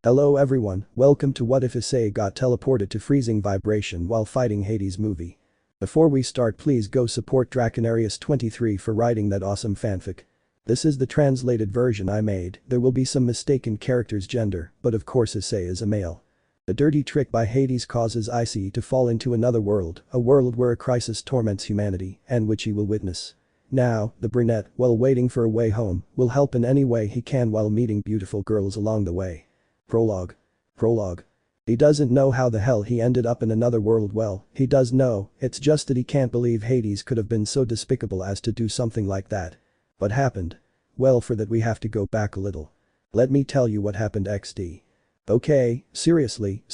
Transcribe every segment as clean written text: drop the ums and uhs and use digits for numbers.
Hello everyone, welcome to What If Issei got teleported to freezing vibration while fighting Hades movie. Before we start, please go support Draconarius23 for writing that awesome fanfic. This is the translated version I made. There will be some mistaken character's gender, but of course Issei is a male. A dirty trick by Hades causes Issei to fall into another world, a world where a crisis torments humanity and which he will witness. Now, the brunette, while waiting for a way home, will help in any way he can while meeting beautiful girls along the way. Prologue. He doesn't know how the hell he ended up in another world. Well, he does know, it's just that he can't believe Hades could have been so despicable as to do something like that. What happened? Well, for that we have to go back a little. Let me tell you what happened XD. Okay, seriously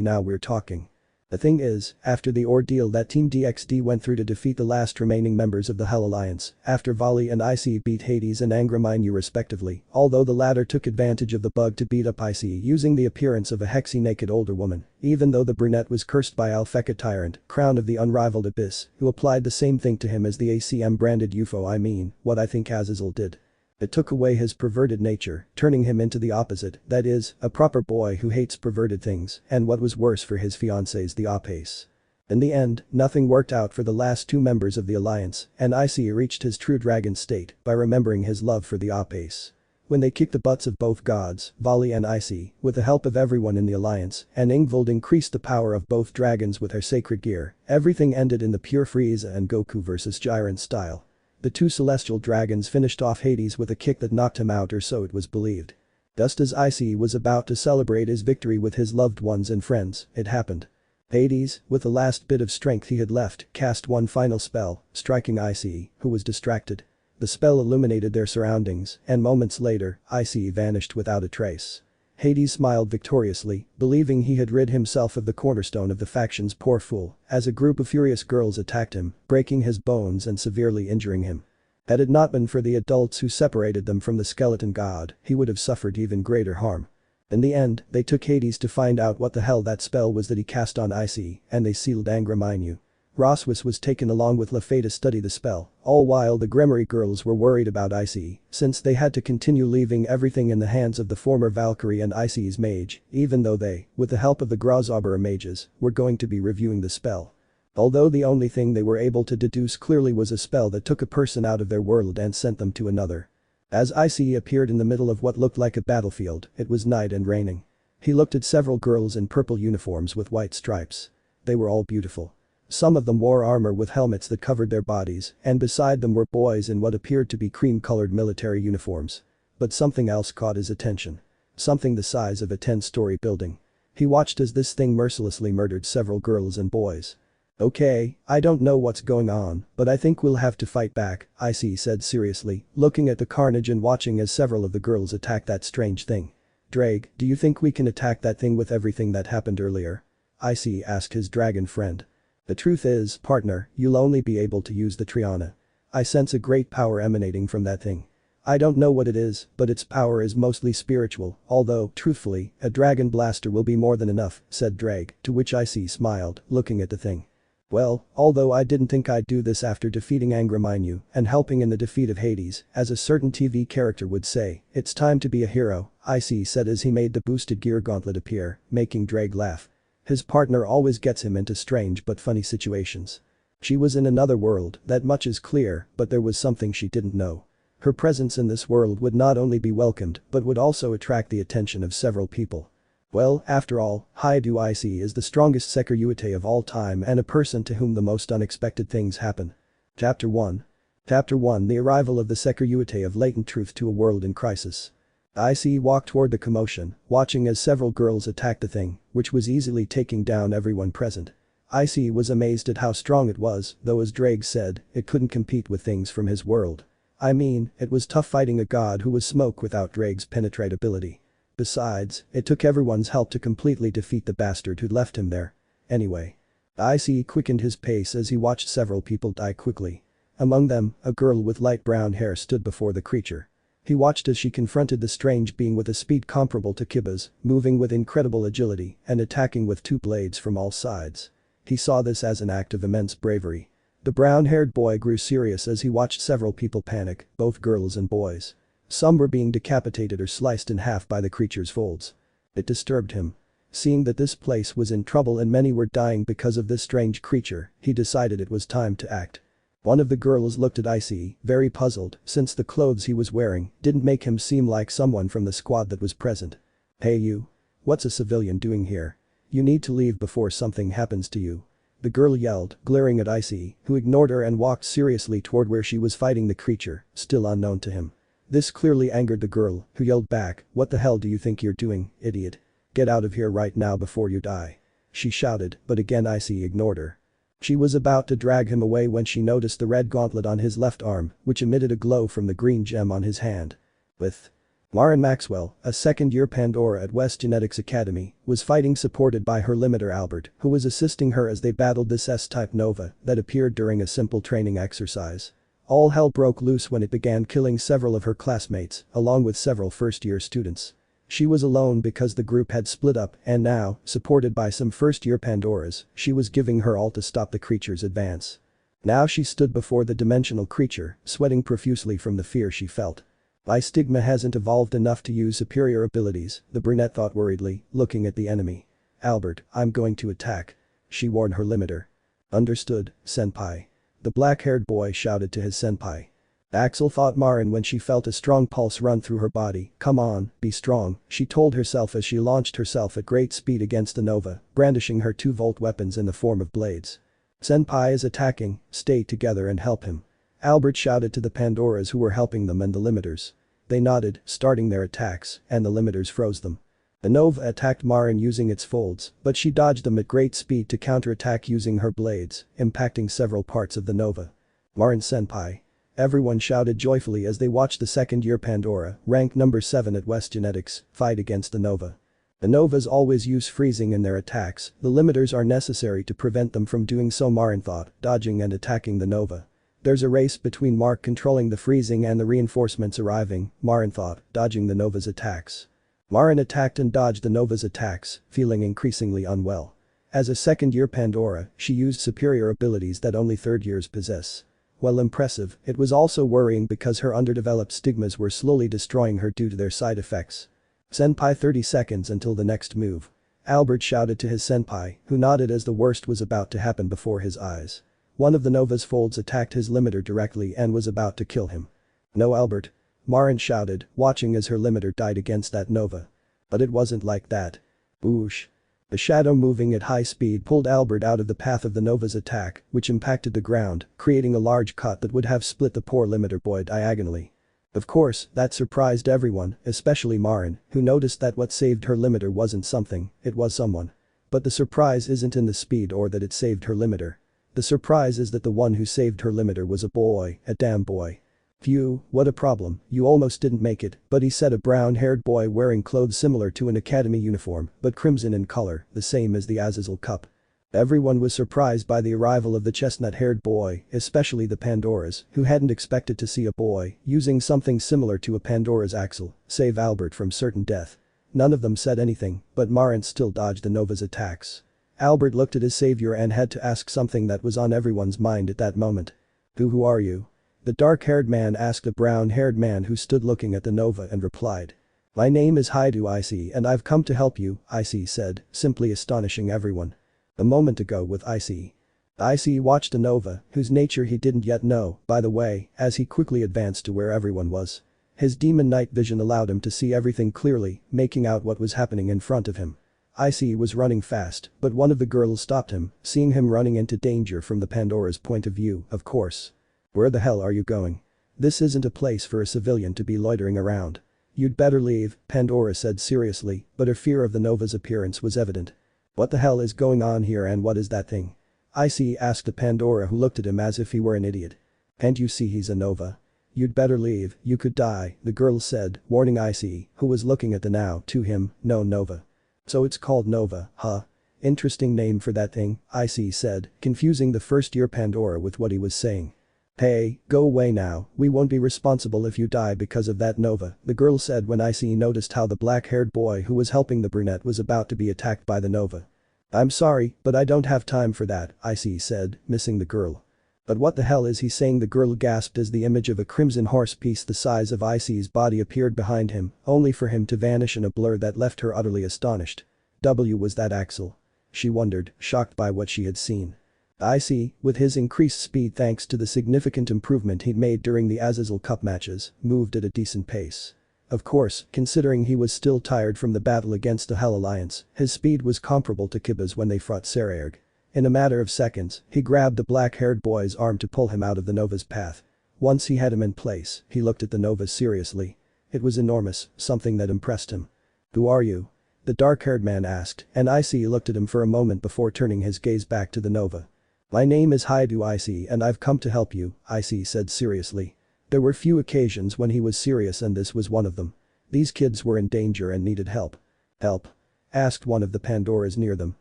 now we're talking. The thing is, after the ordeal that Team DXD went through to defeat the last remaining members of the Hell Alliance, after Vali and Issei beat Hades and Angraminu respectively, although the latter took advantage of the bug to beat up Issei using the appearance of a hexy-naked older woman, even though the brunette was cursed by Alpheka Tyrant, Crown of the Unrivaled Abyss, who applied the same thing to him as the ACM-branded UFO. What I think Azazel did. It took away his perverted nature, turning him into the opposite, that is, a proper boy who hates perverted things, and what was worse for his fiancées the Opace. In the end, nothing worked out for the last two members of the alliance, and Issei reached his true dragon state by remembering his love for the Opace. When they kicked the butts of both gods, Vali and Issei, with the help of everyone in the alliance, and Ingvild increased the power of both dragons with her sacred gear, everything ended in the pure Frieza and Goku vs Jiren style. The two celestial dragons finished off Hades with a kick that knocked him out, or so it was believed. Just as Issei was about to celebrate his victory with his loved ones and friends, it happened. Hades, with the last bit of strength he had left, cast one final spell, striking Issei, who was distracted. The spell illuminated their surroundings, and moments later, Issei vanished without a trace. Hades smiled victoriously, believing he had rid himself of the cornerstone of the faction's poor fool, as a group of furious girls attacked him, breaking his bones and severely injuring him. Had it not been for the adults who separated them from the skeleton god, he would have suffered even greater harm. In the end, they took Hades to find out what the hell that spell was that he cast on Issei, and they sealed Angraminu. Rossweisse was taken along with Lefay to study the spell, all while the Gremory girls were worried about Issei, since they had to continue leaving everything in the hands of the former Valkyrie and Issei's mage, even though they, with the help of the Grasshopper mages, were going to be reviewing the spell. Although the only thing they were able to deduce clearly was a spell that took a person out of their world and sent them to another. As Issei appeared in the middle of what looked like a battlefield, it was night and raining. He looked at several girls in purple uniforms with white stripes. They were all beautiful. Some of them wore armor with helmets that covered their bodies, and beside them were boys in what appeared to be cream-colored military uniforms. But something else caught his attention. Something the size of a 10-story building. He watched as this thing mercilessly murdered several girls and boys. Okay, I don't know what's going on, but I think we'll have to fight back, Issei said seriously, looking at the carnage and watching as several of the girls attacked that strange thing. Drake, do you think we can attack that thing with everything that happened earlier? Issei asked his dragon friend. The truth is, partner, you'll only be able to use the Triana. I sense a great power emanating from that thing. I don't know what it is, but its power is mostly spiritual, although, truthfully, a dragon blaster will be more than enough, said Drake, to which Issei smiled, looking at the thing. Well, although I didn't think I'd do this after defeating Angraminu and helping in the defeat of Hades, as a certain TV character would say, it's time to be a hero, Issei said as he made the boosted gear gauntlet appear, making Drake laugh. His partner always gets him into strange but funny situations. She was in another world, that much is clear, but there was something she didn't know. Her presence in this world would not only be welcomed but would also attract the attention of several people. Well, after all, Issei is the strongest Sekiryuutei of all time and a person to whom the most unexpected things happen. Chapter 1. Chapter 1: The arrival of the Sekiryuutei of latent truth to a world in crisis. Issei walked toward the commotion, watching as several girls attacked the thing, which was easily taking down everyone present. Issei was amazed at how strong it was, though as Drake said, it couldn't compete with things from his world. I mean, it was tough fighting a god who was smoke without Drake's penetratability. Besides, it took everyone's help to completely defeat the bastard who'd left him there. Anyway. Issei quickened his pace as he watched several people die quickly. Among them, a girl with light brown hair stood before the creature. He watched as she confronted the strange being with a speed comparable to Kiba's, moving with incredible agility and attacking with two blades from all sides. He saw this as an act of immense bravery. The brown-haired boy grew serious as he watched several people panic, both girls and boys. Some were being decapitated or sliced in half by the creature's folds. It disturbed him. Seeing that this place was in trouble and many were dying because of this strange creature, he decided it was time to act. One of the girls looked at Issei, very puzzled, since the clothes he was wearing didn't make him seem like someone from the squad that was present. "Hey you. What's a civilian doing here? You need to leave before something happens to you." The girl yelled, glaring at Issei, who ignored her and walked seriously toward where she was fighting the creature, still unknown to him. This clearly angered the girl, who yelled back, "What the hell do you think you're doing, idiot? Get out of here right now before you die." She shouted, but again Issei ignored her. She was about to drag him away when she noticed the red gauntlet on his left arm, which emitted a glow from the green gem on his hand. With Lauren Maxwell, a second-year Pandora at West Genetics Academy, was fighting supported by her limiter Albert, who was assisting her as they battled this S-type Nova that appeared during a simple training exercise. All hell broke loose when it began killing several of her classmates, along with several first-year students. She was alone because the group had split up and now, supported by some first-year Pandoras, she was giving her all to stop the creature's advance. Now she stood before the dimensional creature, sweating profusely from the fear she felt. "My stigma hasn't evolved enough to use superior abilities," the brunette thought worriedly, looking at the enemy. "Albert, I'm going to attack," she warned her limiter. "Understood, senpai." The black-haired boy shouted to his senpai. Axel thought Marin when she felt a strong pulse run through her body. "Come on, be strong," she told herself as she launched herself at great speed against the Nova, brandishing her 2-volt weapons in the form of blades. "Senpai is attacking, stay together and help him." Albert shouted to the Pandoras who were helping them and the limiters. They nodded, starting their attacks, and the limiters froze them. The Nova attacked Marin using its folds, but she dodged them at great speed to counterattack using her blades, impacting several parts of the Nova. "Marin senpai." Everyone shouted joyfully as they watched the second-year Pandora, ranked number 7 at West Genetics, fight against the Nova. The Novas always use freezing in their attacks, the limiters are necessary to prevent them from doing so, Marin thought, dodging and attacking the Nova. There's a race between Mark controlling the freezing and the reinforcements arriving, Marin thought, dodging the Nova's attacks. Marin attacked and dodged the Nova's attacks, feeling increasingly unwell. As a second-year Pandora, she used superior abilities that only third-years possess. While impressive, it was also worrying because her underdeveloped stigmas were slowly destroying her due to their side effects. "Senpai, 30 seconds until the next move." Albert shouted to his senpai, who nodded as the worst was about to happen before his eyes. One of the Nova's folds attacked his limiter directly and was about to kill him. "No, Albert," Marin shouted, watching as her limiter died against that Nova. But it wasn't like that. Whoosh. The shadow moving at high speed pulled Albert out of the path of the Nova's attack, which impacted the ground, creating a large cut that would have split the poor limiter boy diagonally. Of course, that surprised everyone, especially Marin, who noticed that what saved her limiter wasn't something, it was someone. But the surprise isn't in the speed or that it saved her limiter. The surprise is that the one who saved her limiter was a boy, a damn boy. "Phew, what a problem, you almost didn't make it," Buddy said, a brown-haired boy wearing clothes similar to an academy uniform, but crimson in color, the same as the Azazel Cup. Everyone was surprised by the arrival of the chestnut-haired boy, especially the Pandoras, who hadn't expected to see a boy using something similar to a Pandora's axle save Albert from certain death. None of them said anything, but Marin still dodged the Nova's attacks. Albert looked at his savior and had to ask something that was on everyone's mind at that moment. Who are you?" The dark-haired man asked the brown-haired man who stood looking at the Nova and replied. "My name is Issei and I've come to help you," Issei said, simply astonishing everyone. A moment ago with Issei. Issei watched a Nova, whose nature he didn't yet know, by the way, as he quickly advanced to where everyone was. His demon night vision allowed him to see everything clearly, making out what was happening in front of him. Issei was running fast, but one of the girls stopped him, seeing him running into danger from the Pandora's point of view, of course. "Where the hell are you going? This isn't a place for a civilian to be loitering around. You'd better leave," Pandora said seriously, but her fear of the Nova's appearance was evident. "What the hell is going on here and what is that thing?" Issei asked the Pandora, who looked at him as if he were an idiot. "Can't you see he's a Nova? You'd better leave, you could die," the girl said, warning Issei, who was looking at the now, to him, no Nova. "So it's called Nova, huh? Interesting name for that thing," Issei said, confusing the first-year Pandora with what he was saying. "Hey, go away now, we won't be responsible if you die because of that Nova," the girl said when Issei noticed how the black-haired boy who was helping the brunette was about to be attacked by the Nova. "I'm sorry, but I don't have time for that," Issei said, missing the girl. But what the hell is he saying? The girl gasped as the image of a crimson horse piece the size of Issei's body appeared behind him, only for him to vanish in a blur that left her utterly astonished. Was that Axel? She wondered, shocked by what she had seen. Issei, with his increased speed thanks to the significant improvement he'd made during the Azazel Cup matches, moved at a decent pace. Of course, considering he was still tired from the battle against the Hell Alliance, his speed was comparable to Kiba's when they fought Sekiryuutei. In a matter of seconds, he grabbed the black-haired boy's arm to pull him out of the Nova's path. Once he had him in place, he looked at the Nova seriously. It was enormous, something that impressed him. "Who are you?" the dark-haired man asked, and Issei looked at him for a moment before turning his gaze back to the Nova. "My name is Issei and I've come to help you," Issei said seriously. There were few occasions when he was serious and this was one of them. These kids were in danger and needed help. "Help?" asked one of the Pandoras near them.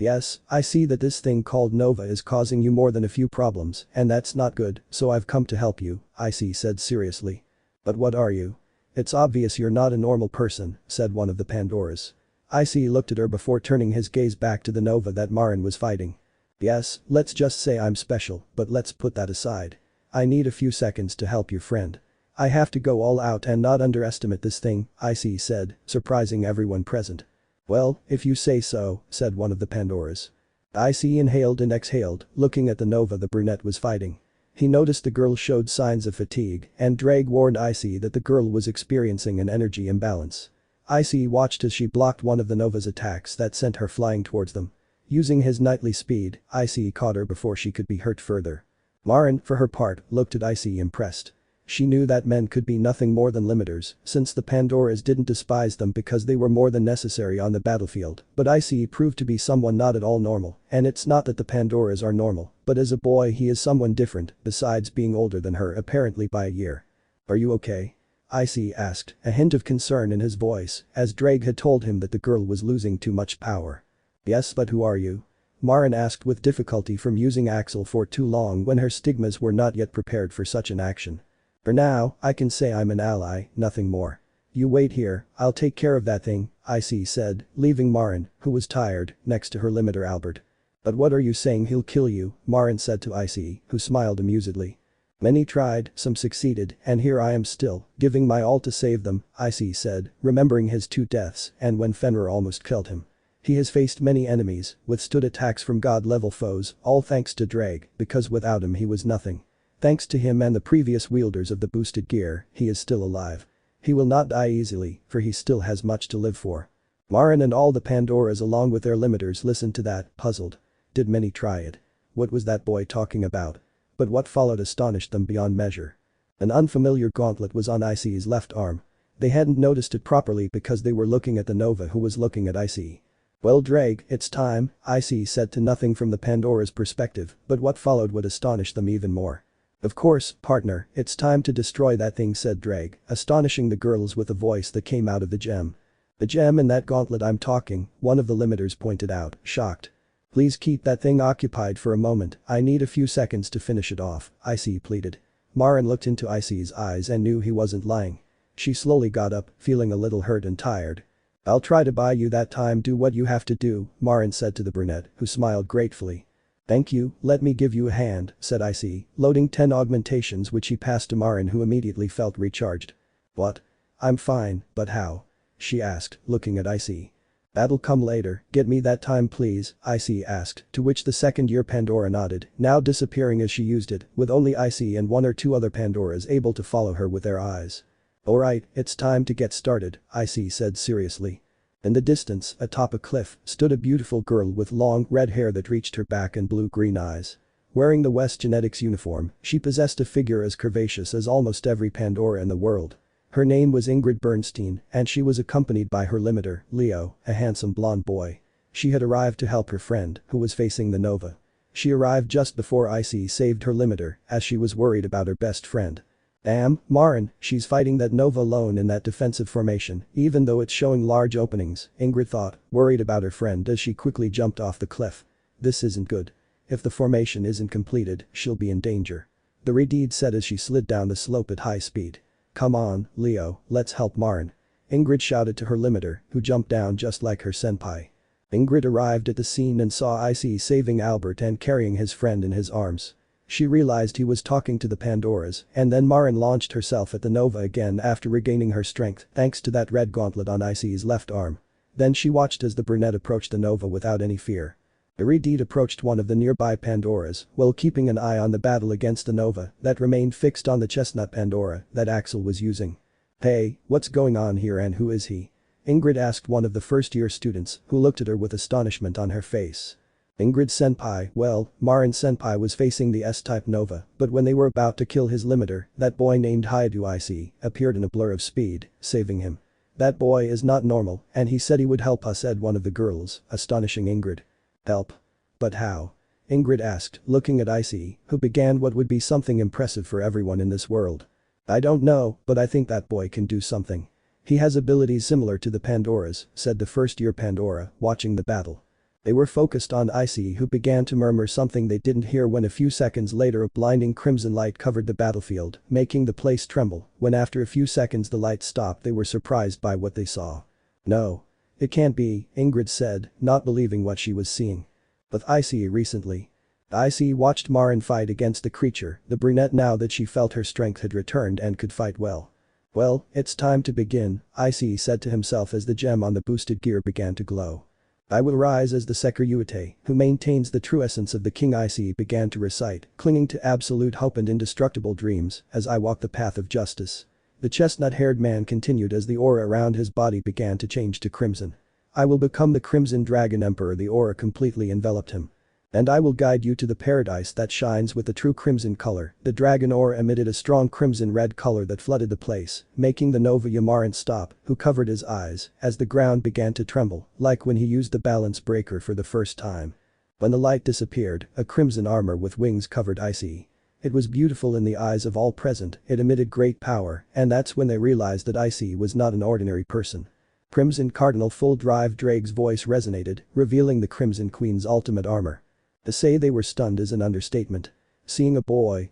"Yes, I see that this thing called Nova is causing you more than a few problems, and that's not good, so I've come to help you," Issei said seriously. "But what are you?" "It's obvious you're not a normal person," said one of the Pandoras. Issei looked at her before turning his gaze back to the Nova that Marin was fighting. "Yes, let's just say I'm special, but let's put that aside. I need a few seconds to help your friend. I have to go all out and not underestimate this thing," Issei said, surprising everyone present. "Well, if you say so," said one of the Pandoras. Issei inhaled and exhaled, looking at the Nova the brunette was fighting. He noticed the girl showed signs of fatigue, and Drake warned Issei that the girl was experiencing an energy imbalance. Issei watched as she blocked one of the Nova's attacks that sent her flying towards them. Using his nightly speed, Issei caught her before she could be hurt further. Marin, for her part, looked at Issei impressed. She knew that men could be nothing more than limiters, since the Pandoras didn't despise them because they were more than necessary on the battlefield, but Issei proved to be someone not at all normal, and it's not that the Pandoras are normal, but as a boy he is someone different, besides being older than her apparently by a year. "Are you okay?" Issei asked, a hint of concern in his voice, as Drake had told him that the girl was losing too much power. "Yes, but who are you?" Marin asked with difficulty from using Axel for too long when her stigmas were not yet prepared for such an action. "For now, I can say I'm an ally, nothing more. You wait here, I'll take care of that thing," Issei said, leaving Marin, who was tired, next to her limiter Albert. "But what are you saying, he'll kill you?" Marin said to Issei, who smiled amusedly. "Many tried, some succeeded, and here I am still, giving my all to save them," Issei said, remembering his 2 deaths and when Fenrir almost killed him. He has faced many enemies, withstood attacks from god-level foes, all thanks to Drake, because without him he was nothing. Thanks to him and the previous wielders of the boosted gear, he is still alive. He will not die easily, for he still has much to live for. Marin and all the Pandoras along with their limiters listened to that, puzzled. Did many try it? What was that boy talking about? But what followed astonished them beyond measure. An unfamiliar gauntlet was on Issei's left arm. They hadn't noticed it properly because they were looking at the Nova who was looking at Issei. "Well Drake, it's time," Issei said to nothing from the Pandora's perspective, but what followed would astonish them even more. "Of course, partner, it's time to destroy that thing," said Drake, astonishing the girls with a voice that came out of the gem. "The gem in that gauntlet I'm talking," one of the limiters pointed out, shocked. "Please keep that thing occupied for a moment, I need a few seconds to finish it off," Issei pleaded. Marin looked into Issei's eyes and knew he wasn't lying. She slowly got up, feeling a little hurt and tired. "I'll try to buy you that time, do what you have to do," Marin said to the brunette, who smiled gratefully. "Thank you, let me give you a hand," said Issei, loading 10 augmentations which he passed to Marin who immediately felt recharged. "What? I'm fine, but how?" she asked, looking at Issei. "That'll come later, get me that time please," Issei asked, to which the second-year Pandora nodded, now disappearing as she used it, with only Issei and 1 or 2 other Pandoras able to follow her with their eyes. "Alright, it's time to get started," Issei said seriously. In the distance, atop a cliff, stood a beautiful girl with long, red hair that reached her back and blue-green eyes. Wearing the West Genetics uniform, she possessed a figure as curvaceous as almost every Pandora in the world. Her name was Ingrid Bernstein, and she was accompanied by her limiter, Leo, a handsome blonde boy. She had arrived to help her friend, who was facing the Nova. She arrived just before Issei saved her limiter, as she was worried about her best friend. "Damn, Marin, she's fighting that Nova alone in that defensive formation, even though it's showing large openings," Ingrid thought, worried about her friend as she quickly jumped off the cliff. "This isn't good. If the formation isn't completed, she'll be in danger." The Redeed said as she slid down the slope at high speed. "Come on, Leo, let's help Marin," Ingrid shouted to her limiter, who jumped down just like her senpai. Ingrid arrived at the scene and saw Issei saving Albert and carrying his friend in his arms. She realized he was talking to the Pandoras, and then Marin launched herself at the Nova again after regaining her strength thanks to that red gauntlet on Issei's left arm. Then she watched as the brunette approached the Nova without any fear. Iridid approached one of the nearby Pandoras while keeping an eye on the battle against the Nova that remained fixed on the chestnut Pandora that Axel was using. "Hey, what's going on here and who is he?" Ingrid asked one of the first-year students who looked at her with astonishment on her face. Ingrid senpai, well, Marin senpai was facing the S-type Nova, but when they were about to kill his limiter, that boy named Issei appeared in a blur of speed, saving him. "That boy is not normal and he said he would help us," said one of the girls, astonishing Ingrid. "Help? But how?" Ingrid asked, looking at Issei, who began what would be something impressive for everyone in this world. "I don't know, but I think that boy can do something. He has abilities similar to the Pandoras," said the first-year Pandora, watching the battle. They were focused on Issei, who began to murmur something they didn't hear when a few seconds later a blinding crimson light covered the battlefield, making the place tremble. When after a few seconds the light stopped, they were surprised by what they saw. "No. It can't be," Ingrid said, not believing what she was seeing. "But Issei recently." Issei watched Marin fight against the creature, the brunette, now that she felt her strength had returned and could fight well. "Well, it's time to begin," Issei said to himself as the gem on the boosted gear began to glow. "I will rise as the Sekiryuutei, who maintains the true essence of the king," Issei began to recite, clinging to absolute hope and indestructible dreams, "as I walk the path of justice." The chestnut-haired man continued as the aura around his body began to change to crimson. "I will become the Crimson Dragon Emperor," the aura completely enveloped him. "And I will guide you to the paradise that shines with the true crimson color." The dragon aura emitted a strong crimson-red color that flooded the place, making the Nova Marin stop, who covered his eyes as the ground began to tremble, like when he used the balance breaker for the first time. When the light disappeared, a crimson armor with wings covered Issei. It was beautiful in the eyes of all present, it emitted great power, and that's when they realized that Issei was not an ordinary person. Crimson Cardinal Full Drive Drake's voice resonated, revealing the Crimson Queen's ultimate armor. To say they were stunned is an understatement. Seeing a boy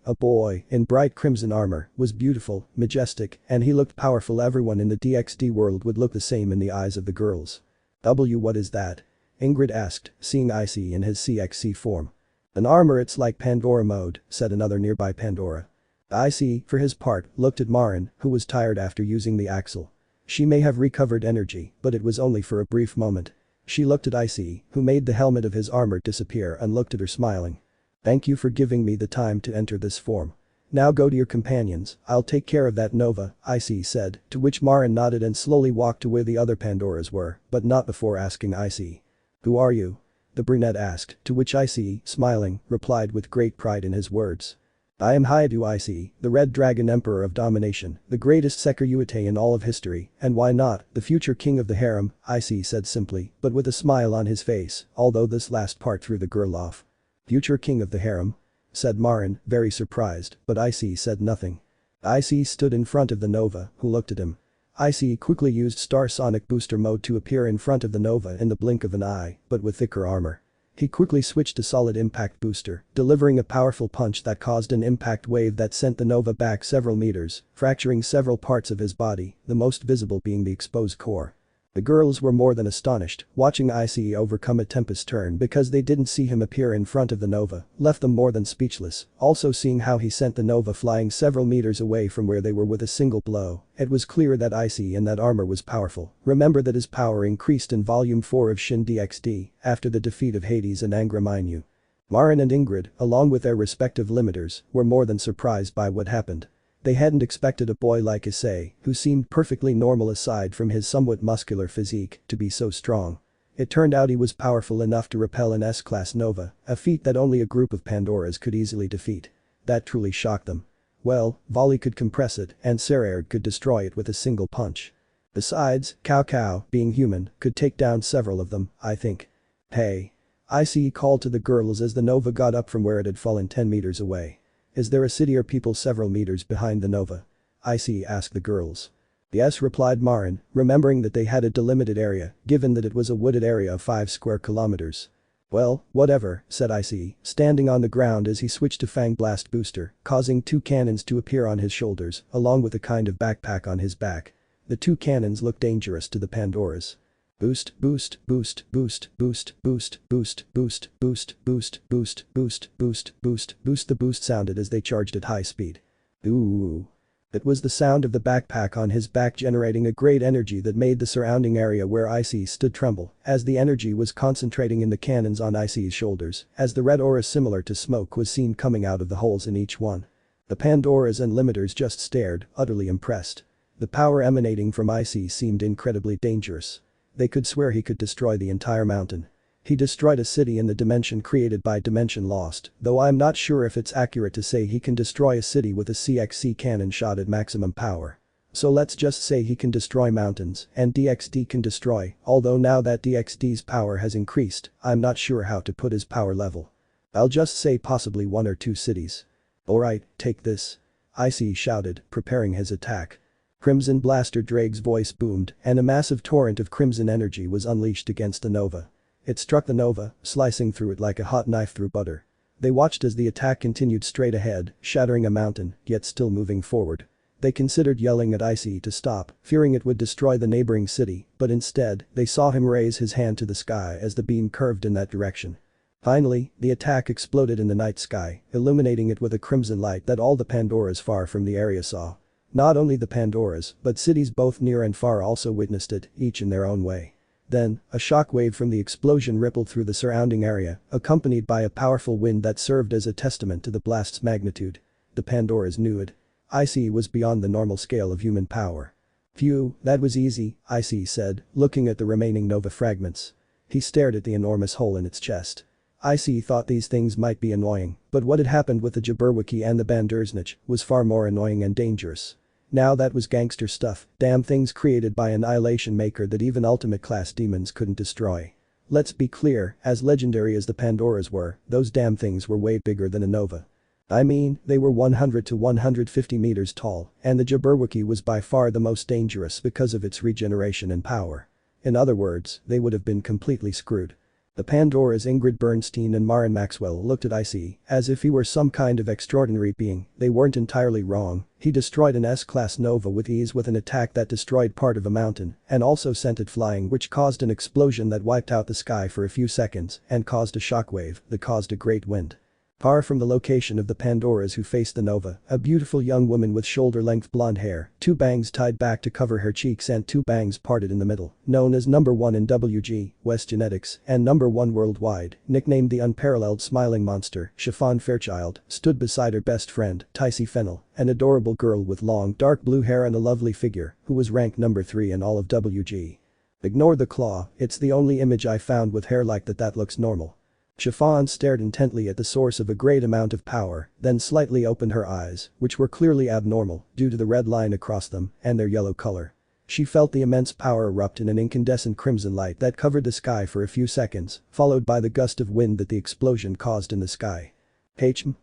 in bright crimson armor was beautiful, majestic, and he looked powerful. Everyone in the DxD world would look the same in the eyes of the girls. What is that?" Ingrid asked, seeing Issei in his CXC form. "An armor, it's like Pandora mode," said another nearby Pandora. Issei, for his part, looked at Marin, who was tired after using the axle. She may have recovered energy, but it was only for a brief moment. She looked at Issei, who made the helmet of his armor disappear, and looked at her smiling. "Thank you for giving me the time to enter this form. Now go to your companions, I'll take care of that Nova," Issei said, to which Marin nodded and slowly walked to where the other Pandoras were, but not before asking Issei. "Who are you?" the brunette asked, to which Issei, smiling, replied with great pride in his words. "I am Issei, the Red Dragon Emperor of Domination, the greatest Sekiryuutei in all of history, and why not, the future king of the harem," Issei said simply, but with a smile on his face, although this last part threw the girl off. "Future king of the harem?" said Marin, very surprised, but Issei said nothing. Issei stood in front of the Nova, who looked at him. Issei quickly used Star Sonic Booster mode to appear in front of the Nova in the blink of an eye, but with thicker armor. He quickly switched to Solid Impact Booster, delivering a powerful punch that caused an impact wave that sent the Nova back several meters, fracturing several parts of his body, the most visible being the exposed core. The girls were more than astonished, watching Issei overcome a Tempest turn because they didn't see him appear in front of the Nova, left them more than speechless, also seeing how he sent the Nova flying several meters away from where they were with a single blow. It was clear that Issei in that armor was powerful. Remember that his power increased in Volume 4 of Shin DxD after the defeat of Hades and Angra Mainyu. Marin and Ingrid, along with their respective limiters, were more than surprised by what happened. They hadn't expected a boy like Issei, who seemed perfectly normal aside from his somewhat muscular physique, to be so strong. It turned out he was powerful enough to repel an S-class Nova, a feat that only a group of Pandoras could easily defeat. That truly shocked them. Well, Volley could compress it, and Sekiryuutei could destroy it with a single punch. Besides, Cao, being human, could take down several of them, I think. "Hey!" Issei called to the girls as the Nova got up from where it had fallen 10 meters away. "Is there a city or people several meters behind the Nova?" Issei asked the girls. "Yes," replied Marin, remembering that they had a delimited area, given that it was a wooded area of 5 square kilometers. "Well, whatever," said Issei, standing on the ground as he switched to Fang Blast Booster, causing 2 cannons to appear on his shoulders, along with a kind of backpack on his back. The 2 cannons looked dangerous to the Pandoras. Boost, boost, boost, boost, boost, boost, boost, boost, boost, boost, boost, boost, boost, boost, boost. The boost sounded as they charged at high speed. Ooh. It was the sound of the backpack on his back generating a great energy that made the surrounding area where Issei stood tremble, as the energy was concentrating in the cannons on Issei's shoulders, as the red aura similar to smoke was seen coming out of the holes in each one. The Pandoras and limiters just stared, utterly impressed. The power emanating from Issei seemed incredibly dangerous. They could swear he could destroy the entire mountain. He destroyed a city in the dimension created by Dimension Lost, though I'm not sure if it's accurate to say he can destroy a city with a CXC cannon shot at maximum power. So let's just say he can destroy mountains, and DXD can destroy, although now that DXD's power has increased, I'm not sure how to put his power level. I'll just say possibly 1 or 2 cities. Alright, take this. Issei shouted, preparing his attack. Crimson Blaster Drake's voice boomed, and a massive torrent of crimson energy was unleashed against the Nova. It struck the Nova, slicing through it like a hot knife through butter. They watched as the attack continued straight ahead, shattering a mountain, yet still moving forward. They considered yelling at Issei to stop, fearing it would destroy the neighboring city, but instead, they saw him raise his hand to the sky as the beam curved in that direction. Finally, the attack exploded in the night sky, illuminating it with a crimson light that all the Pandoras far from the area saw. Not only the Pandoras, but cities both near and far also witnessed it, each in their own way. Then, a shockwave from the explosion rippled through the surrounding area, accompanied by a powerful wind that served as a testament to the blast's magnitude. The Pandoras knew it. Issei was beyond the normal scale of human power. Phew, that was easy, Issei said, looking at the remaining Nova fragments. He stared at the enormous hole in its chest. Issei thought these things might be annoying, but what had happened with the Jabberwocky and the Bandersnitch was far more annoying and dangerous. Now that was gangster stuff, damn things created by Annihilation Maker that even ultimate class demons couldn't destroy. Let's be clear, as legendary as the Pandoras were, those damn things were way bigger than a Nova. I mean, they were 100 to 150 meters tall, and the Jabberwocky was by far the most dangerous because of its regeneration and power. In other words, they would have been completely screwed. The Pandoras Ingrid Bernstein and Maren Maxwell looked at Issei as if he were some kind of extraordinary being. They weren't entirely wrong. He destroyed an S-class Nova with ease with an attack that destroyed part of a mountain and also sent it flying, which caused an explosion that wiped out the sky for a few seconds and caused a shockwave that caused a great wind. Far from the location of the Pandoras who faced the Nova, a beautiful young woman with shoulder-length blonde hair, 2 bangs tied back to cover her cheeks and 2 bangs parted in the middle, known as number 1 in WG, West Genetics, and number 1 worldwide, nicknamed the Unparalleled Smiling Monster, Chiffon Fairchild, stood beside her best friend, Ticey Fennel, an adorable girl with long dark blue hair and a lovely figure, who was ranked number 3 in all of WG. Ignore the claw, it's the only image I found with hair like that looks normal. Chiffon stared intently at the source of a great amount of power, then slightly opened her eyes, which were clearly abnormal due to the red line across them and their yellow color. She felt the immense power erupt in an incandescent crimson light that covered the sky for a few seconds, followed by the gust of wind that the explosion caused in the sky.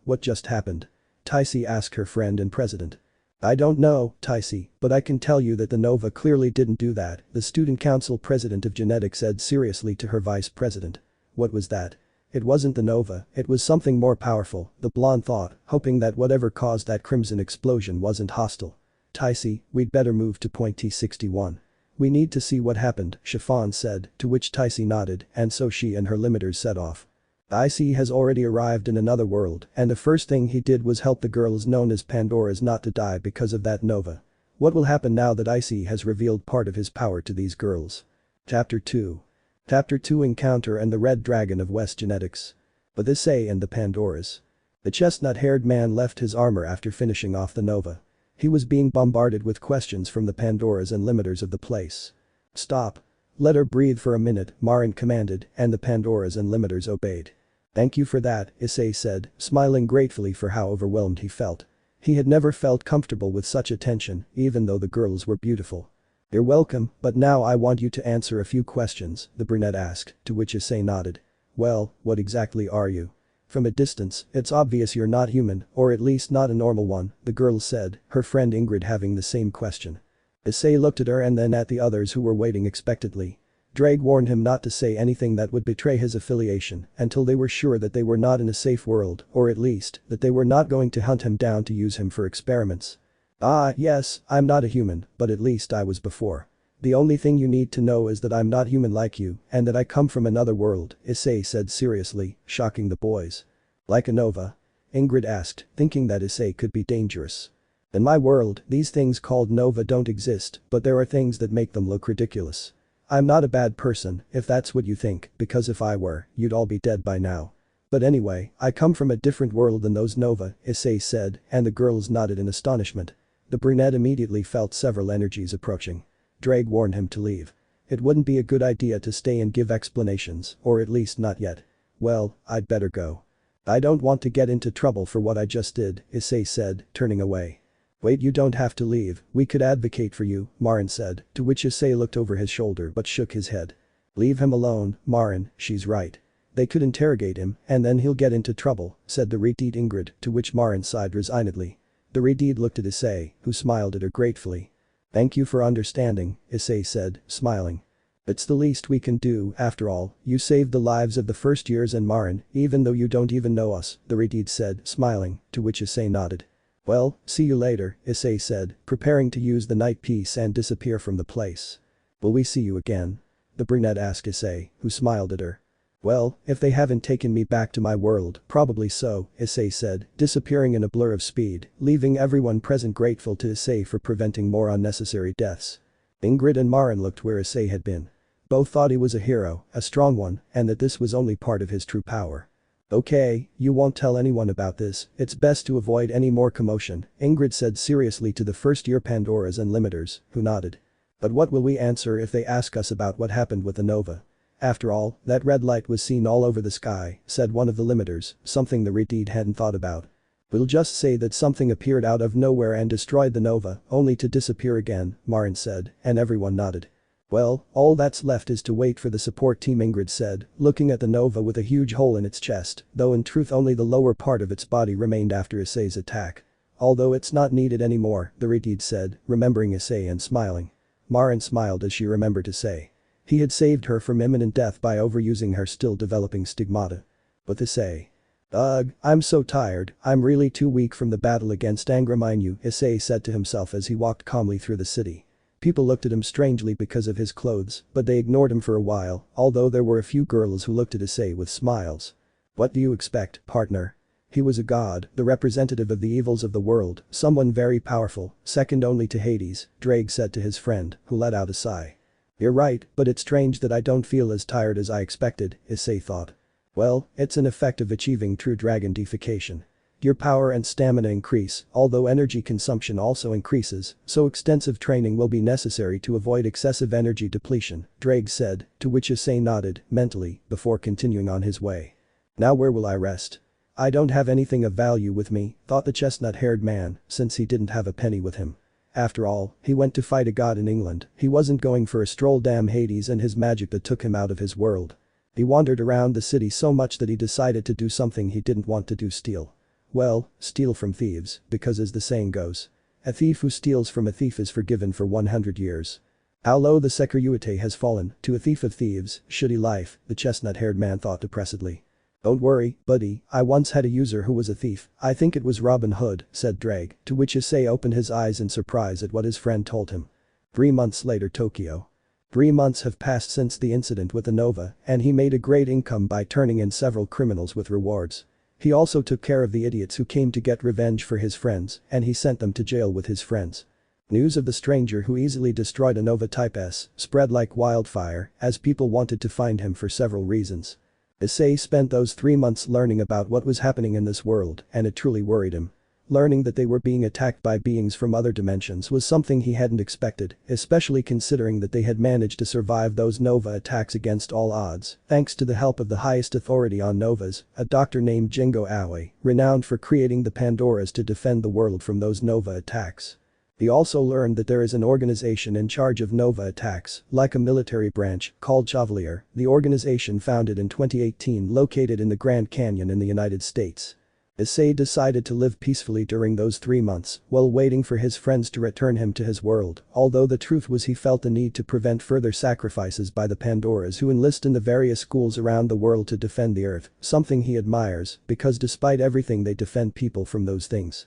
What just happened? Ticey asked her friend and president. I don't know, Ticey, but I can tell you that the Nova clearly didn't do that, the student council president of genetics said seriously to her vice president. What was that? It wasn't the Nova, it was something more powerful, the blonde thought, hoping that whatever caused that crimson explosion wasn't hostile. Ticey, we'd better move to point T61. We need to see what happened, Chiffon said, to which Ticey nodded, and so she and her limiters set off. Issei has already arrived in another world, and the first thing he did was help the girls known as Pandoras not to die because of that Nova. What will happen now that Issei has revealed part of his power to these girls? Chapter 2. Chapter 2 Encounter and the Red Dragon of West Genetics. With Issei and the Pandoras. The chestnut-haired man left his armor after finishing off the Nova. He was being bombarded with questions from the Pandoras and limiters of the place. Stop. Let her breathe for a minute, Maren commanded, and the Pandoras and limiters obeyed. Thank you for that, Issei said, smiling gratefully for how overwhelmed he felt. He had never felt comfortable with such attention, even though the girls were beautiful. You're welcome, but now I want you to answer a few questions, the brunette asked, to which Issei nodded. Well, what exactly are you? From a distance, it's obvious you're not human, or at least not a normal one, the girl said, her friend Ingrid having the same question. Issei looked at her and then at the others who were waiting expectantly. Drake warned him not to say anything that would betray his affiliation until they were sure that they were not in a safe world, or at least, that they were not going to hunt him down to use him for experiments. Ah, yes, I'm not a human, but at least I was before. The only thing you need to know is that I'm not human like you and that I come from another world, Issei said seriously, shocking the boys. Like a nova? Ingrid asked, thinking that Issei could be dangerous. In my world, these things called nova don't exist, but there are things that make them look ridiculous. I'm not a bad person, if that's what you think, because if I were, you'd all be dead by now. But anyway, I come from a different world than those nova, Issei said, and the girls nodded in astonishment. The brunette immediately felt several energies approaching. Drake warned him to leave. It wouldn't be a good idea to stay and give explanations, or at least not yet. Well, I'd better go. I don't want to get into trouble for what I just did, Issei said, turning away. Wait, you don't have to leave, we could advocate for you, Marin said, to which Issei looked over his shoulder but shook his head. Leave him alone, Marin, she's right. They could interrogate him, and then he'll get into trouble, said the redhead Ingrid, to which Marin sighed resignedly. The redhead looked at Issei, who smiled at her gratefully. Thank you for understanding, Issei said, smiling. It's the least we can do, after all, you saved the lives of the first years and Marin, even though you don't even know us, the redhead said, smiling, to which Issei nodded. Well, see you later, Issei said, preparing to use the night piece and disappear from the place. Will we see you again? The brunette asked Issei, who smiled at her. Well, if they haven't taken me back to my world, probably so, Issei said, disappearing in a blur of speed, leaving everyone present grateful to Issei for preventing more unnecessary deaths. Ingrid and Marin looked where Issei had been. Both thought he was a hero, a strong one, and that this was only part of his true power. Okay, you won't tell anyone about this, it's best to avoid any more commotion, Ingrid said seriously to the first-year Pandoras and limiters, who nodded. But what will we answer if they ask us about what happened with the nova? After all, that red light was seen all over the sky, said one of the limiters, something the redhead hadn't thought about. We'll just say that something appeared out of nowhere and destroyed the nova, only to disappear again, Marin said, and everyone nodded. Well, all that's left is to wait for the support team, Ingrid said, looking at the nova with a huge hole in its chest, though in truth only the lower part of its body remained after Issei's attack. Although it's not needed anymore, the redhead said, remembering Issei and smiling. Marin smiled as she remembered Issei. He had saved her from imminent death by overusing her still developing stigmata. But Issei. Ugh, I'm so tired, I'm really too weak from the battle against Gremory, Issei said to himself as he walked calmly through the city. People looked at him strangely because of his clothes, but they ignored him for a while, although there were a few girls who looked at Issei with smiles. What do you expect, partner? He was a god, the representative of the evils of the world, someone very powerful, second only to Hades, Drake said to his friend, who let out a sigh. You're right, but it's strange that I don't feel as tired as I expected, Issei thought. Well, it's an effect of achieving true dragon deification. Your power and stamina increase, although energy consumption also increases, so extensive training will be necessary to avoid excessive energy depletion, Drake said, to which Issei nodded, mentally, before continuing on his way. Now where will I rest? I don't have anything of value with me, thought the chestnut-haired man, since he didn't have a penny with him. After all, he went to fight a god in England, he wasn't going for a stroll. Damn Hades and his magic that took him out of his world. He wandered around the city so much that he decided to do something he didn't want to do: steal. Well, steal from thieves, because as the saying goes, a thief who steals from a thief is forgiven for 100 years. How low the Sekiryuutei has fallen, to a thief of thieves, shitty life, the chestnut-haired man thought depressedly. Don't worry, buddy, I once had a user who was a thief, I think it was Robin Hood, said Drake, to which Issei opened his eyes in surprise at what his friend told him. 3 months later, Tokyo. 3 months have passed since the incident with the nova, and he made a great income by turning in several criminals with rewards. He also took care of the idiots who came to get revenge for his friends, and he sent them to jail with his friends. News of the stranger who easily destroyed a nova type S spread like wildfire, as people wanted to find him for several reasons. Issei spent those 3 months learning about what was happening in this world, and it truly worried him. Learning that they were being attacked by beings from other dimensions was something he hadn't expected, especially considering that they had managed to survive those nova attacks against all odds, thanks to the help of the highest authority on novas, a doctor named Jingo Aoi, renowned for creating the Pandoras to defend the world from those nova attacks. He also learned that there is an organization in charge of nova attacks, like a military branch, called Chevalier, the organization founded in 2018 located in the Grand Canyon in the United States. Issei decided to live peacefully during those 3 months, while waiting for his friends to return him to his world, although the truth was he felt the need to prevent further sacrifices by the Pandoras who enlist in the various schools around the world to defend the earth, something he admires, because despite everything they defend people from those things.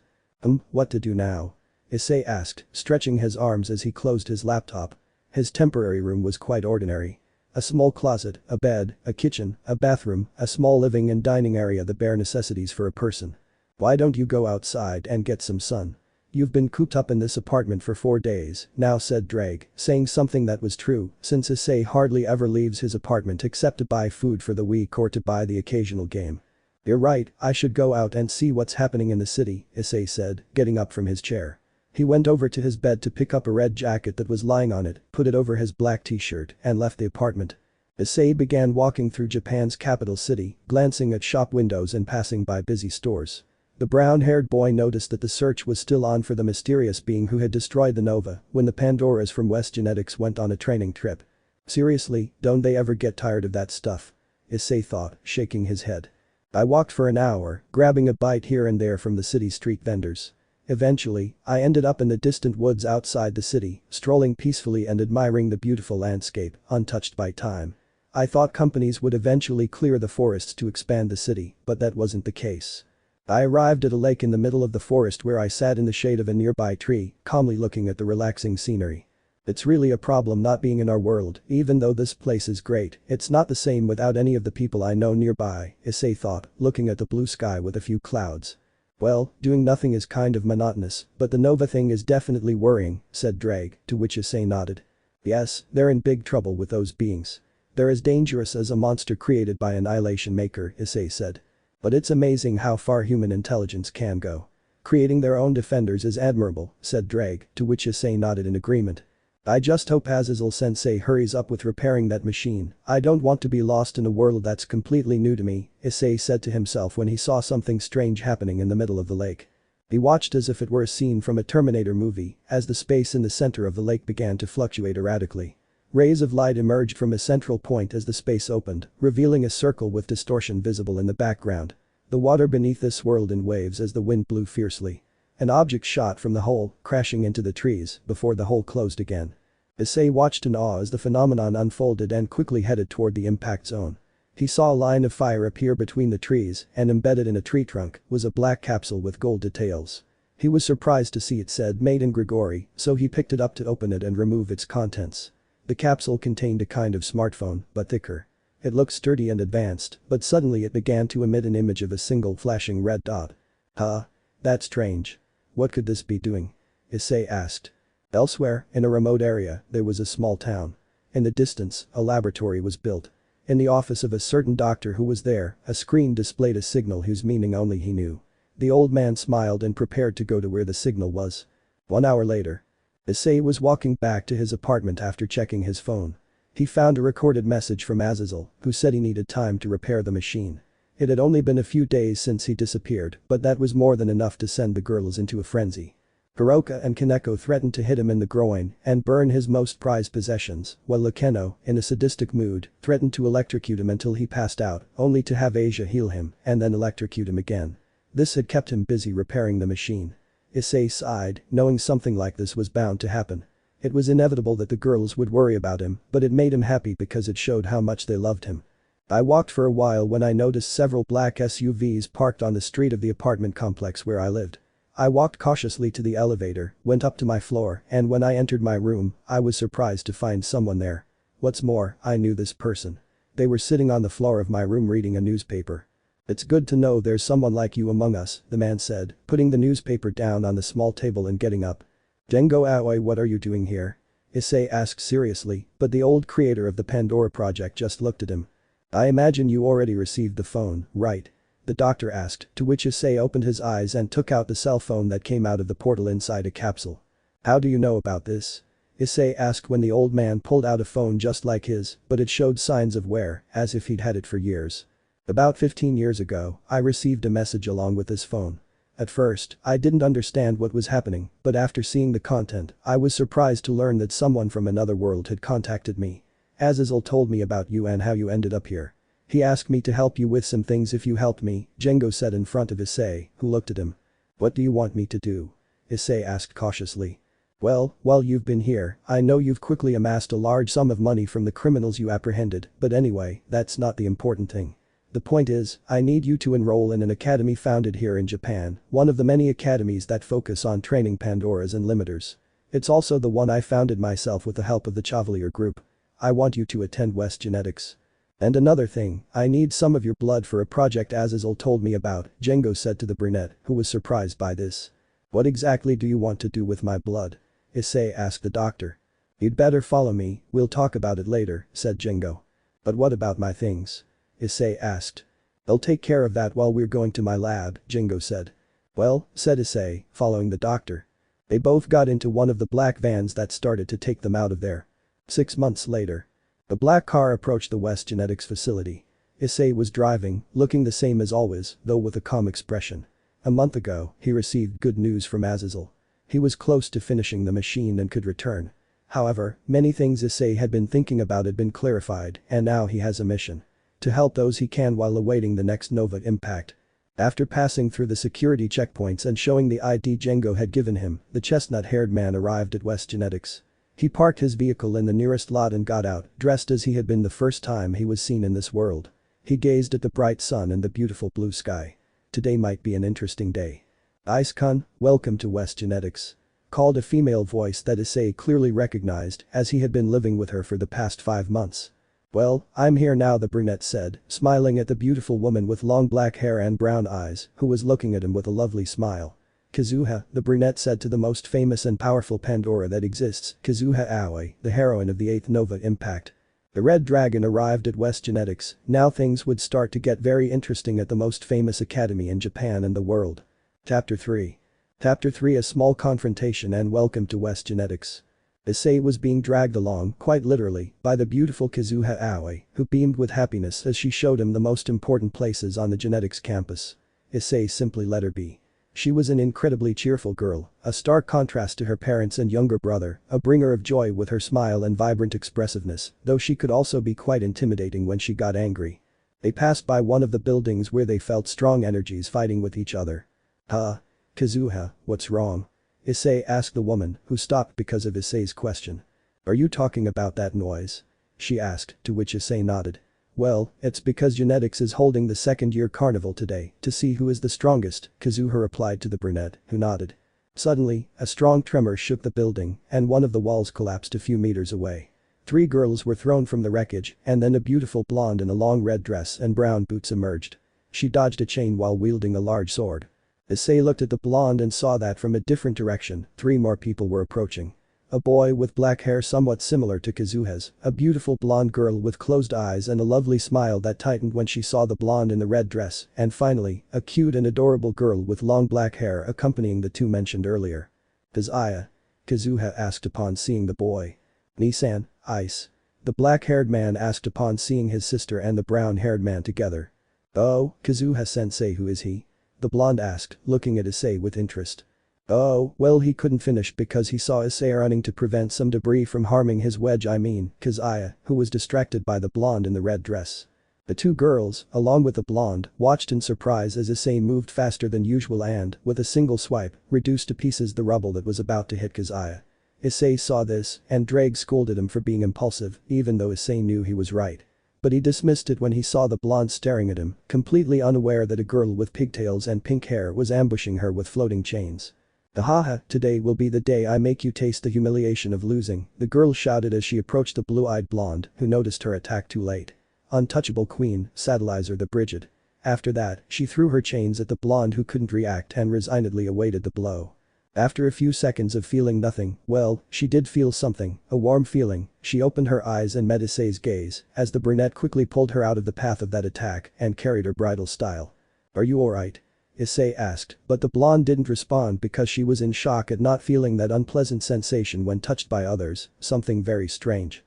What to do now? Issei asked, stretching his arms as he closed his laptop. His temporary room was quite ordinary. A small closet, a bed, a kitchen, a bathroom, a small living and dining area, the bare necessities for a person. Why don't you go outside and get some sun? You've been cooped up in this apartment for 4 days, now, said Drake, saying something that was true, since Issei hardly ever leaves his apartment except to buy food for the week or to buy the occasional game. You're right, I should go out and see what's happening in the city, Issei said, getting up from his chair. He went over to his bed to pick up a red jacket that was lying on it, put it over his black t-shirt, and left the apartment. Issei began walking through Japan's capital city, glancing at shop windows and passing by busy stores. The brown-haired boy noticed that the search was still on for the mysterious being who had destroyed the Nova when the Pandoras from West Genetics went on a training trip. Seriously, don't they ever get tired of that stuff? Issei thought, shaking his head. I walked for an hour, grabbing a bite here and there from the city street vendors. Eventually, I ended up in the distant woods outside the city, strolling peacefully and admiring the beautiful landscape, untouched by time. I thought companies would eventually clear the forests to expand the city, but that wasn't the case. I arrived at a lake in the middle of the forest where I sat in the shade of a nearby tree, calmly looking at the relaxing scenery. It's really a problem not being in our world, even though this place is great, it's not the same without any of the people I know nearby, Issei thought, looking at the blue sky with a few clouds. Well, doing nothing is kind of monotonous, but the Nova thing is definitely worrying, said Drake, to which Issei nodded. Yes, they're in big trouble with those beings. They're as dangerous as a monster created by Annihilation Maker, Issei said. But it's amazing how far human intelligence can go. Creating their own defenders is admirable, said Drake, to which Issei nodded in agreement. I just hope Azazel-sensei hurries up with repairing that machine, I don't want to be lost in a world that's completely new to me, Issei said to himself when he saw something strange happening in the middle of the lake. He watched as if it were a scene from a Terminator movie, as the space in the center of the lake began to fluctuate erratically. Rays of light emerged from a central point as the space opened, revealing a circle with distortion visible in the background. The water beneath this swirled in waves as the wind blew fiercely. An object shot from the hole, crashing into the trees, before the hole closed again. Issei watched in awe as the phenomenon unfolded and quickly headed toward the impact zone. He saw a line of fire appear between the trees, and embedded in a tree trunk was a black capsule with gold details. He was surprised to see it said made in Gremory, so he picked it up to open it and remove its contents. The capsule contained a kind of smartphone, but thicker. It looked sturdy and advanced, but suddenly it began to emit an image of a single flashing red dot. Huh? That's strange. What could this be doing? Issei asked. Elsewhere, in a remote area, there was a small town. In the distance, a laboratory was built. In the office of a certain doctor who was there, a screen displayed a signal whose meaning only he knew. The old man smiled and prepared to go to where the signal was. 1 hour later. Issei was walking back to his apartment after checking his phone. He found a recorded message from Azazel, who said he needed time to repair the machine. It had only been a few days since he disappeared, but that was more than enough to send the girls into a frenzy. Hiroka and Kaneko threatened to hit him in the groin and burn his most prized possessions, while Luceno, in a sadistic mood, threatened to electrocute him until he passed out, only to have Asia heal him and then electrocute him again. This had kept him busy repairing the machine. Issei sighed, knowing something like this was bound to happen. It was inevitable that the girls would worry about him, but it made him happy because it showed how much they loved him. I walked for a while when I noticed several black SUVs parked on the street of the apartment complex where I lived. I walked cautiously to the elevator, went up to my floor, and when I entered my room, I was surprised to find someone there. What's more, I knew this person. They were sitting on the floor of my room reading a newspaper. It's good to know there's someone like you among us, the man said, putting the newspaper down on the small table and getting up. Dengo Aoi, what are you doing here? Issei asked seriously, but the old creator of the Pandora project just looked at him. I imagine you already received the phone, right? The doctor asked, to which Issei opened his eyes and took out the cell phone that came out of the portal inside a capsule. How do you know about this? Issei asked when the old man pulled out a phone just like his, but it showed signs of wear, as if he'd had it for years. About 15 years ago, I received a message along with this phone. At first, I didn't understand what was happening, but after seeing the content, I was surprised to learn that someone from another world had contacted me. Azazel told me about you and how you ended up here. He asked me to help you with some things if you helped me, Jengo said in front of Issei, who looked at him. What do you want me to do? Issei asked cautiously. Well, while you've been here, I know you've quickly amassed a large sum of money from the criminals you apprehended, but anyway, that's not the important thing. The point is, I need you to enroll in an academy founded here in Japan, one of the many academies that focus on training Pandoras and limiters. It's also the one I founded myself with the help of the Chevalier group. I want you to attend West Genetics. And another thing, I need some of your blood for a project Azazel told me about, Django said to the brunette, who was surprised by this. What exactly do you want to do with my blood? Issei asked the doctor. You'd better follow me, we'll talk about it later, said Django. But what about my things? Issei asked. They'll take care of that while we're going to my lab, Django said. Well, said Issei, following the doctor. They both got into one of the black vans that started to take them out of there. 6 months later. The black car approached the West Genetics facility. Issei was driving, looking the same as always, though with a calm expression. A month ago, he received good news from Azazel. He was close to finishing the machine and could return. However, many things Issei had been thinking about had been clarified, and now he has a mission. To help those he can while awaiting the next Nova impact. After passing through the security checkpoints and showing the ID Django had given him, the chestnut-haired man arrived at West Genetics. He parked his vehicle in the nearest lot and got out, dressed as he had been the first time he was seen in this world. He gazed at the bright sun and the beautiful blue sky. Today might be an interesting day. Ice-kun, welcome to West Genetics. Called a female voice that Issei clearly recognized, as he had been living with her for the past 5 months. Well, I'm here now, the brunette said, smiling at the beautiful woman with long black hair and brown eyes, who was looking at him with a lovely smile. Kazuha, the brunette said to the most famous and powerful Pandora that exists, Kazuha Aoi, the heroine of the 8th Nova Impact. The Red Dragon arrived at West Genetics, now things would start to get very interesting at the most famous academy in Japan and the world. Chapter 3. Chapter 3 A small confrontation and welcome to West Genetics. Issei was being dragged along, quite literally, by the beautiful Kazuha Aoi, who beamed with happiness as she showed him the most important places on the genetics campus. Issei simply let her be. She was an incredibly cheerful girl, a stark contrast to her parents and younger brother, a bringer of joy with her smile and vibrant expressiveness, though she could also be quite intimidating when she got angry. They passed by one of the buildings where they felt strong energies fighting with each other. Kazuha, what's wrong? Issei asked the woman, who stopped because of Issei's question. Are you talking about that noise? She asked, to which Issei nodded. Well, it's because genetics is holding the second-year carnival today, to see who is the strongest, Kazuha replied to the brunette, who nodded. Suddenly, a strong tremor shook the building, and one of the walls collapsed a few meters away. 3 girls were thrown from the wreckage, and then a beautiful blonde in a long red dress and brown boots emerged. She dodged a chain while wielding a large sword. Issei looked at the blonde and saw that from a different direction, 3 more people were approaching. A boy with black hair somewhat similar to Kazuha's, a beautiful blonde girl with closed eyes and a lovely smile that tightened when she saw the blonde in the red dress, and finally, a cute and adorable girl with long black hair accompanying the 2 mentioned earlier. Does Aya? Kazuha asked upon seeing the boy. Nissan, Ice. The black-haired man asked upon seeing his sister and the brown-haired man together. Oh, Kazuha-sensei, who is he? The blonde asked, looking at Issei with interest. Oh, well, he couldn't finish because he saw Issei running to prevent some debris from harming his wedge, Kazuya, who was distracted by the blonde in the red dress. The 2 girls, along with the blonde, watched in surprise as Issei moved faster than usual and, with a single swipe, reduced to pieces the rubble that was about to hit Kazuya. Issei saw this, and Drake scolded him for being impulsive, even though Issei knew he was right. But he dismissed it when he saw the blonde staring at him, completely unaware that a girl with pigtails and pink hair was ambushing her with floating chains. Haha, today will be the day I make you taste the humiliation of losing, the girl shouted as she approached the blue-eyed blonde, who noticed her attack too late. Untouchable queen, Satellaizer the Brigid. After that, she threw her chains at the blonde who couldn't react and resignedly awaited the blow. After a few seconds of feeling nothing, well, she did feel something, a warm feeling, she opened her eyes and met Issei's gaze, as the brunette quickly pulled her out of the path of that attack and carried her bridal style. Are you alright? Issei asked, but the blonde didn't respond because she was in shock at not feeling that unpleasant sensation when touched by others, something very strange.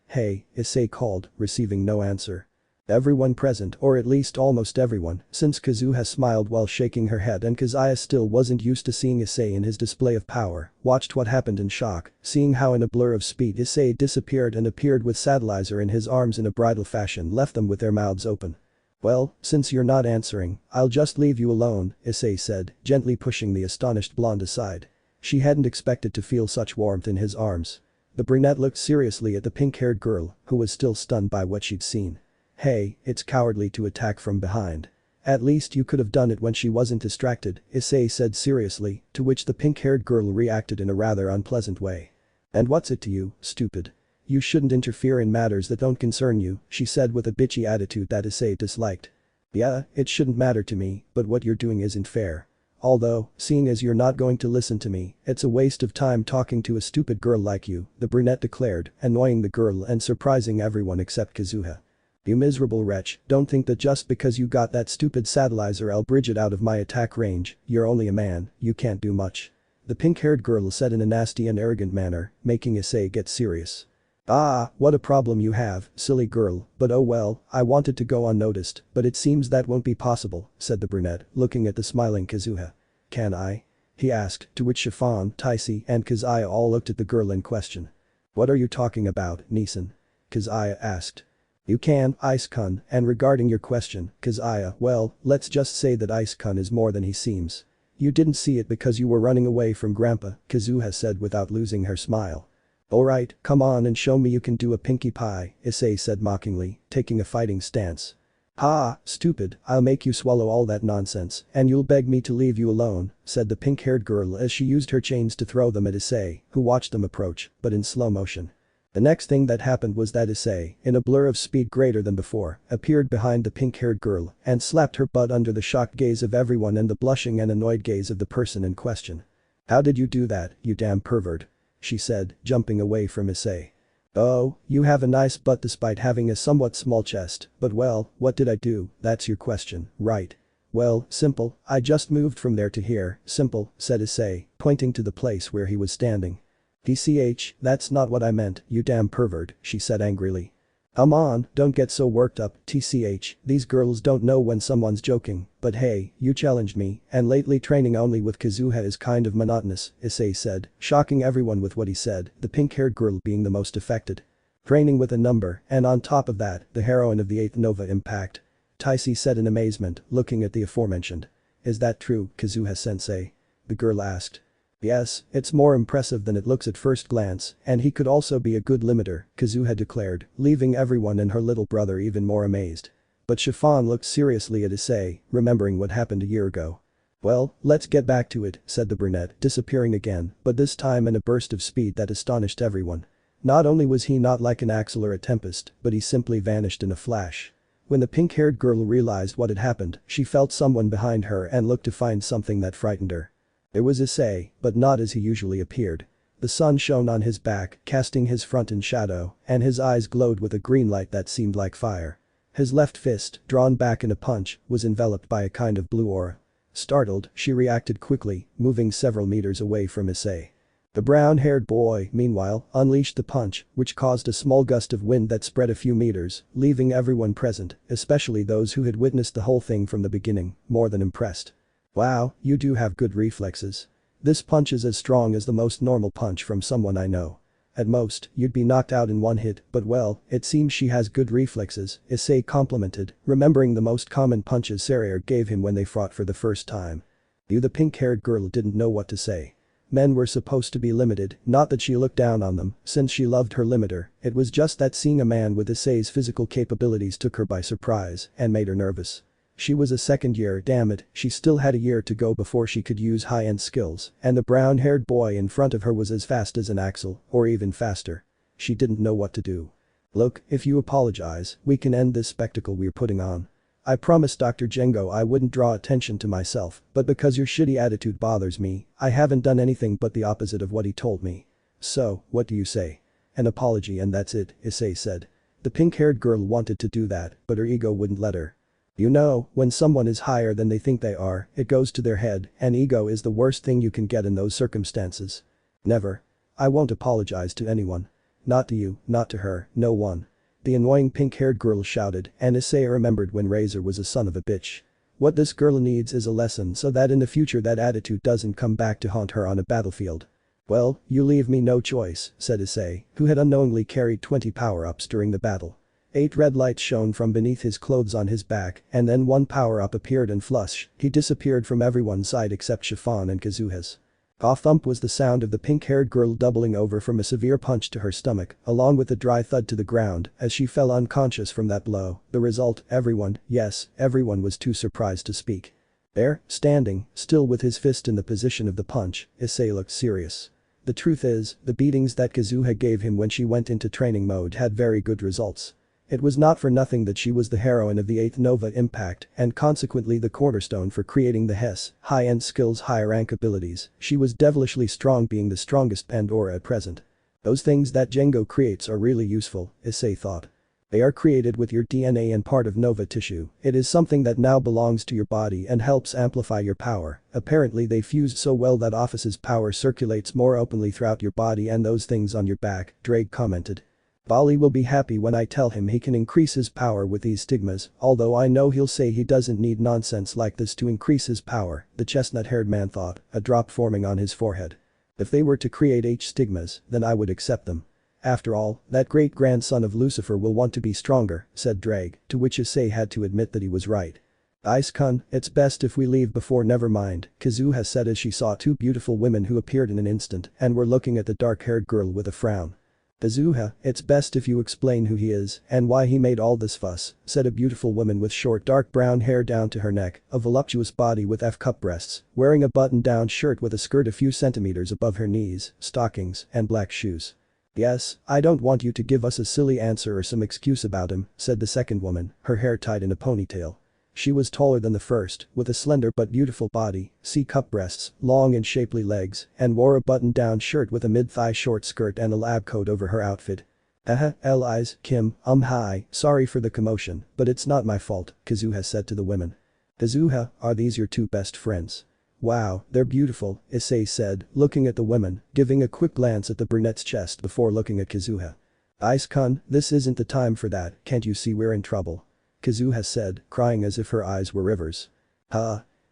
Hey, Issei called, receiving no answer. Everyone present, or at least almost everyone, since Kazuha smiled while shaking her head and Kazuya still wasn't used to seeing Issei in his display of power, watched what happened in shock, seeing how in a blur of speed Issei disappeared and appeared with Satellaizer in his arms in a bridal fashion left them with their mouths open. Well, since you're not answering, I'll just leave you alone, Issei said, gently pushing the astonished blonde aside. She hadn't expected to feel such warmth in his arms. The brunette looked seriously at the pink-haired girl, who was still stunned by what she'd seen. Hey, it's cowardly to attack from behind. At least you could have done it when she wasn't distracted, Issei said seriously, to which the pink-haired girl reacted in a rather unpleasant way. And what's it to you, stupid? You shouldn't interfere in matters that don't concern you, she said with a bitchy attitude that Issei disliked. Yeah, it shouldn't matter to me, but what you're doing isn't fair. Although, seeing as you're not going to listen to me, it's a waste of time talking to a stupid girl like you, the brunette declared, annoying the girl and surprising everyone except Kazuha. You miserable wretch, don't think that just because you got that stupid Satelliter L-Bridget out of my attack range, you're only a man, you can't do much. The pink-haired girl said in a nasty and arrogant manner, making Issei get serious. Ah, what a problem you have, silly girl, but oh well, I wanted to go unnoticed, but it seems that won't be possible, said the brunette, looking at the smiling Kazuha. Can I? He asked, to which Chiffon, Taisi and Kazuya all looked at the girl in question. What are you talking about, Nisan? Kazuya asked. You can, Ice-kun, and regarding your question, Kazuya, well, let's just say that Ice-kun is more than he seems. You didn't see it because you were running away from Grandpa, Kazuha said without losing her smile. Alright, come on and show me you can do a pinkie pie, Issei said mockingly, taking a fighting stance. Ha, stupid, I'll make you swallow all that nonsense, and you'll beg me to leave you alone, said the pink-haired girl as she used her chains to throw them at Issei, who watched them approach, but in slow motion. The next thing that happened was that Issei, in a blur of speed greater than before, appeared behind the pink-haired girl and slapped her butt under the shocked gaze of everyone and the blushing and annoyed gaze of the person in question. How did you do that, you damn pervert? She said, jumping away from Issei. Oh, you have a nice butt despite having a somewhat small chest, but well, what did I do, that's your question, right? Well, simple, I just moved from there to here, simple, said Issei, pointing to the place where he was standing. DCH, that's not what I meant, you damn pervert, she said angrily. Come on, don't get so worked up, TCH, these girls don't know when someone's joking, but hey, you challenged me, and lately training only with Kazuha is kind of monotonous, Issei said, shocking everyone with what he said, the pink-haired girl being the most affected. Training with a number, and on top of that, the heroine of the 8th Nova Impact. Taisi said in amazement, looking at the aforementioned. Is that true, Kazuha-sensei? The girl asked. Yes, it's more impressive than it looks at first glance, and he could also be a good limiter, Kazuha declared, leaving everyone and her little brother even more amazed. But Chiffon looked seriously at Issei, remembering what happened a year ago. Well, let's get back to it, said the brunette, disappearing again, but this time in a burst of speed that astonished everyone. Not only was he not like an Axel or a Tempest, but he simply vanished in a flash. When the pink-haired girl realized what had happened, she felt someone behind her and looked to find something that frightened her. It was Issei, but not as he usually appeared. The sun shone on his back, casting his front in shadow, and his eyes glowed with a green light that seemed like fire. His left fist, drawn back in a punch, was enveloped by a kind of blue aura. Startled, she reacted quickly, moving several meters away from Issei. The brown-haired boy, meanwhile, unleashed the punch, which caused a small gust of wind that spread a few meters, leaving everyone present, especially those who had witnessed the whole thing from the beginning, more than impressed. Wow, you do have good reflexes. This punch is as strong as the most normal punch from someone I know. At most, you'd be knocked out in one hit, but well, it seems she has good reflexes, Issei complimented, remembering the most common punches Heir gave him when they fought for the first time. The pink-haired girl didn't know what to say. Men were supposed to be limited, not that she looked down on them, since she loved her limiter, it was just that seeing a man with Issei's physical capabilities took her by surprise and made her nervous. She was a second year, damn it, she still had a year to go before she could use high-end skills, and the brown-haired boy in front of her was as fast as an Axel, or even faster. She didn't know what to do. Look, if you apologize, we can end this spectacle we're putting on. I promised Dr. Jengo I wouldn't draw attention to myself, but because your shitty attitude bothers me, I haven't done anything but the opposite of what he told me. So, what do you say? An apology and that's it, Issei said. The pink-haired girl wanted to do that, but her ego wouldn't let her. You know, when someone is higher than they think they are, it goes to their head, and ego is the worst thing you can get in those circumstances. Never. I won't apologize to anyone. Not to you, not to her, no one. The annoying pink-haired girl shouted, and Issei remembered when Razor was a son of a bitch. What this girl needs is a lesson so that in the future that attitude doesn't come back to haunt her on a battlefield. Well, you leave me no choice, said Issei, who had unknowingly carried 20 power-ups during the battle. 8 red lights shone from beneath his clothes on his back, and then one power-up appeared and flush, he disappeared from everyone's sight except Chiffon and Kazuha's. A thump was the sound of the pink-haired girl doubling over from a severe punch to her stomach, along with a dry thud to the ground as she fell unconscious from that blow. The result, everyone, yes, everyone was too surprised to speak. There, standing, still with his fist in the position of the punch, Issei looked serious. The truth is, the beatings that Kazuha gave him when she went into training mode had very good results. It was not for nothing that she was the heroine of the 8th Nova Impact and consequently the cornerstone for creating the HES, high-end skills high-rank abilities. She was devilishly strong, being the strongest Pandora at present. Those things that Django creates are really useful, Issei thought. They are created with your DNA and part of Nova tissue. It is something that now belongs to your body and helps amplify your power. Apparently they fused so well that Office's power circulates more openly throughout your body and those things on your back, Drake commented. Bali will be happy when I tell him he can increase his power with these stigmas, although I know he'll say he doesn't need nonsense like this to increase his power, the chestnut-haired man thought, a drop forming on his forehead. If they were to create H stigmas, then I would accept them. After all, that great-grandson of Lucifer will want to be stronger, said Drake, to which Issei had to admit that he was right. Ice-kun, it's best if we leave before never mind, Kazuha said as she saw two beautiful women who appeared in an instant and were looking at the dark-haired girl with a frown. Kazuha, it's best if you explain who he is and why he made all this fuss, said a beautiful woman with short dark brown hair down to her neck, a voluptuous body with F-cup breasts, wearing a button-down shirt with a skirt a few centimeters above her knees, stockings, and black shoes. Yes, I don't want you to give us a silly answer or some excuse about him, said the second woman, her hair tied in a ponytail. She was taller than the first, with a slender but beautiful body, C-cup breasts, long and shapely legs, and wore a button-down shirt with a mid-thigh short skirt and a lab coat over her outfit. Lies, Kim, hi, sorry for the commotion, but it's not my fault, Kazuha said to the women. Kazuha, are these your two best friends? Wow, they're beautiful, Issei said, looking at the women, giving a quick glance at the brunette's chest before looking at Kazuha. Ice-kun, this isn't the time for that, can't you see we're in trouble? Kazuha said, crying as if her eyes were rivers.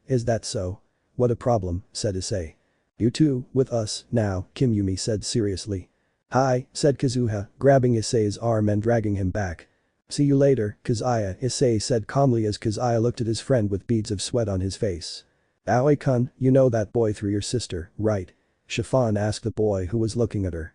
Is that so? What a problem, said Issei. You two, with us, now, Kim Yumi said seriously. Hi, said Kazuha, grabbing Issei's arm and dragging him back. See you later, Kazuya, Issei said calmly as Kazuya looked at his friend with beads of sweat on his face. Aoi-kun, you know that boy through your sister, right? Chiffon asked the boy who was looking at her.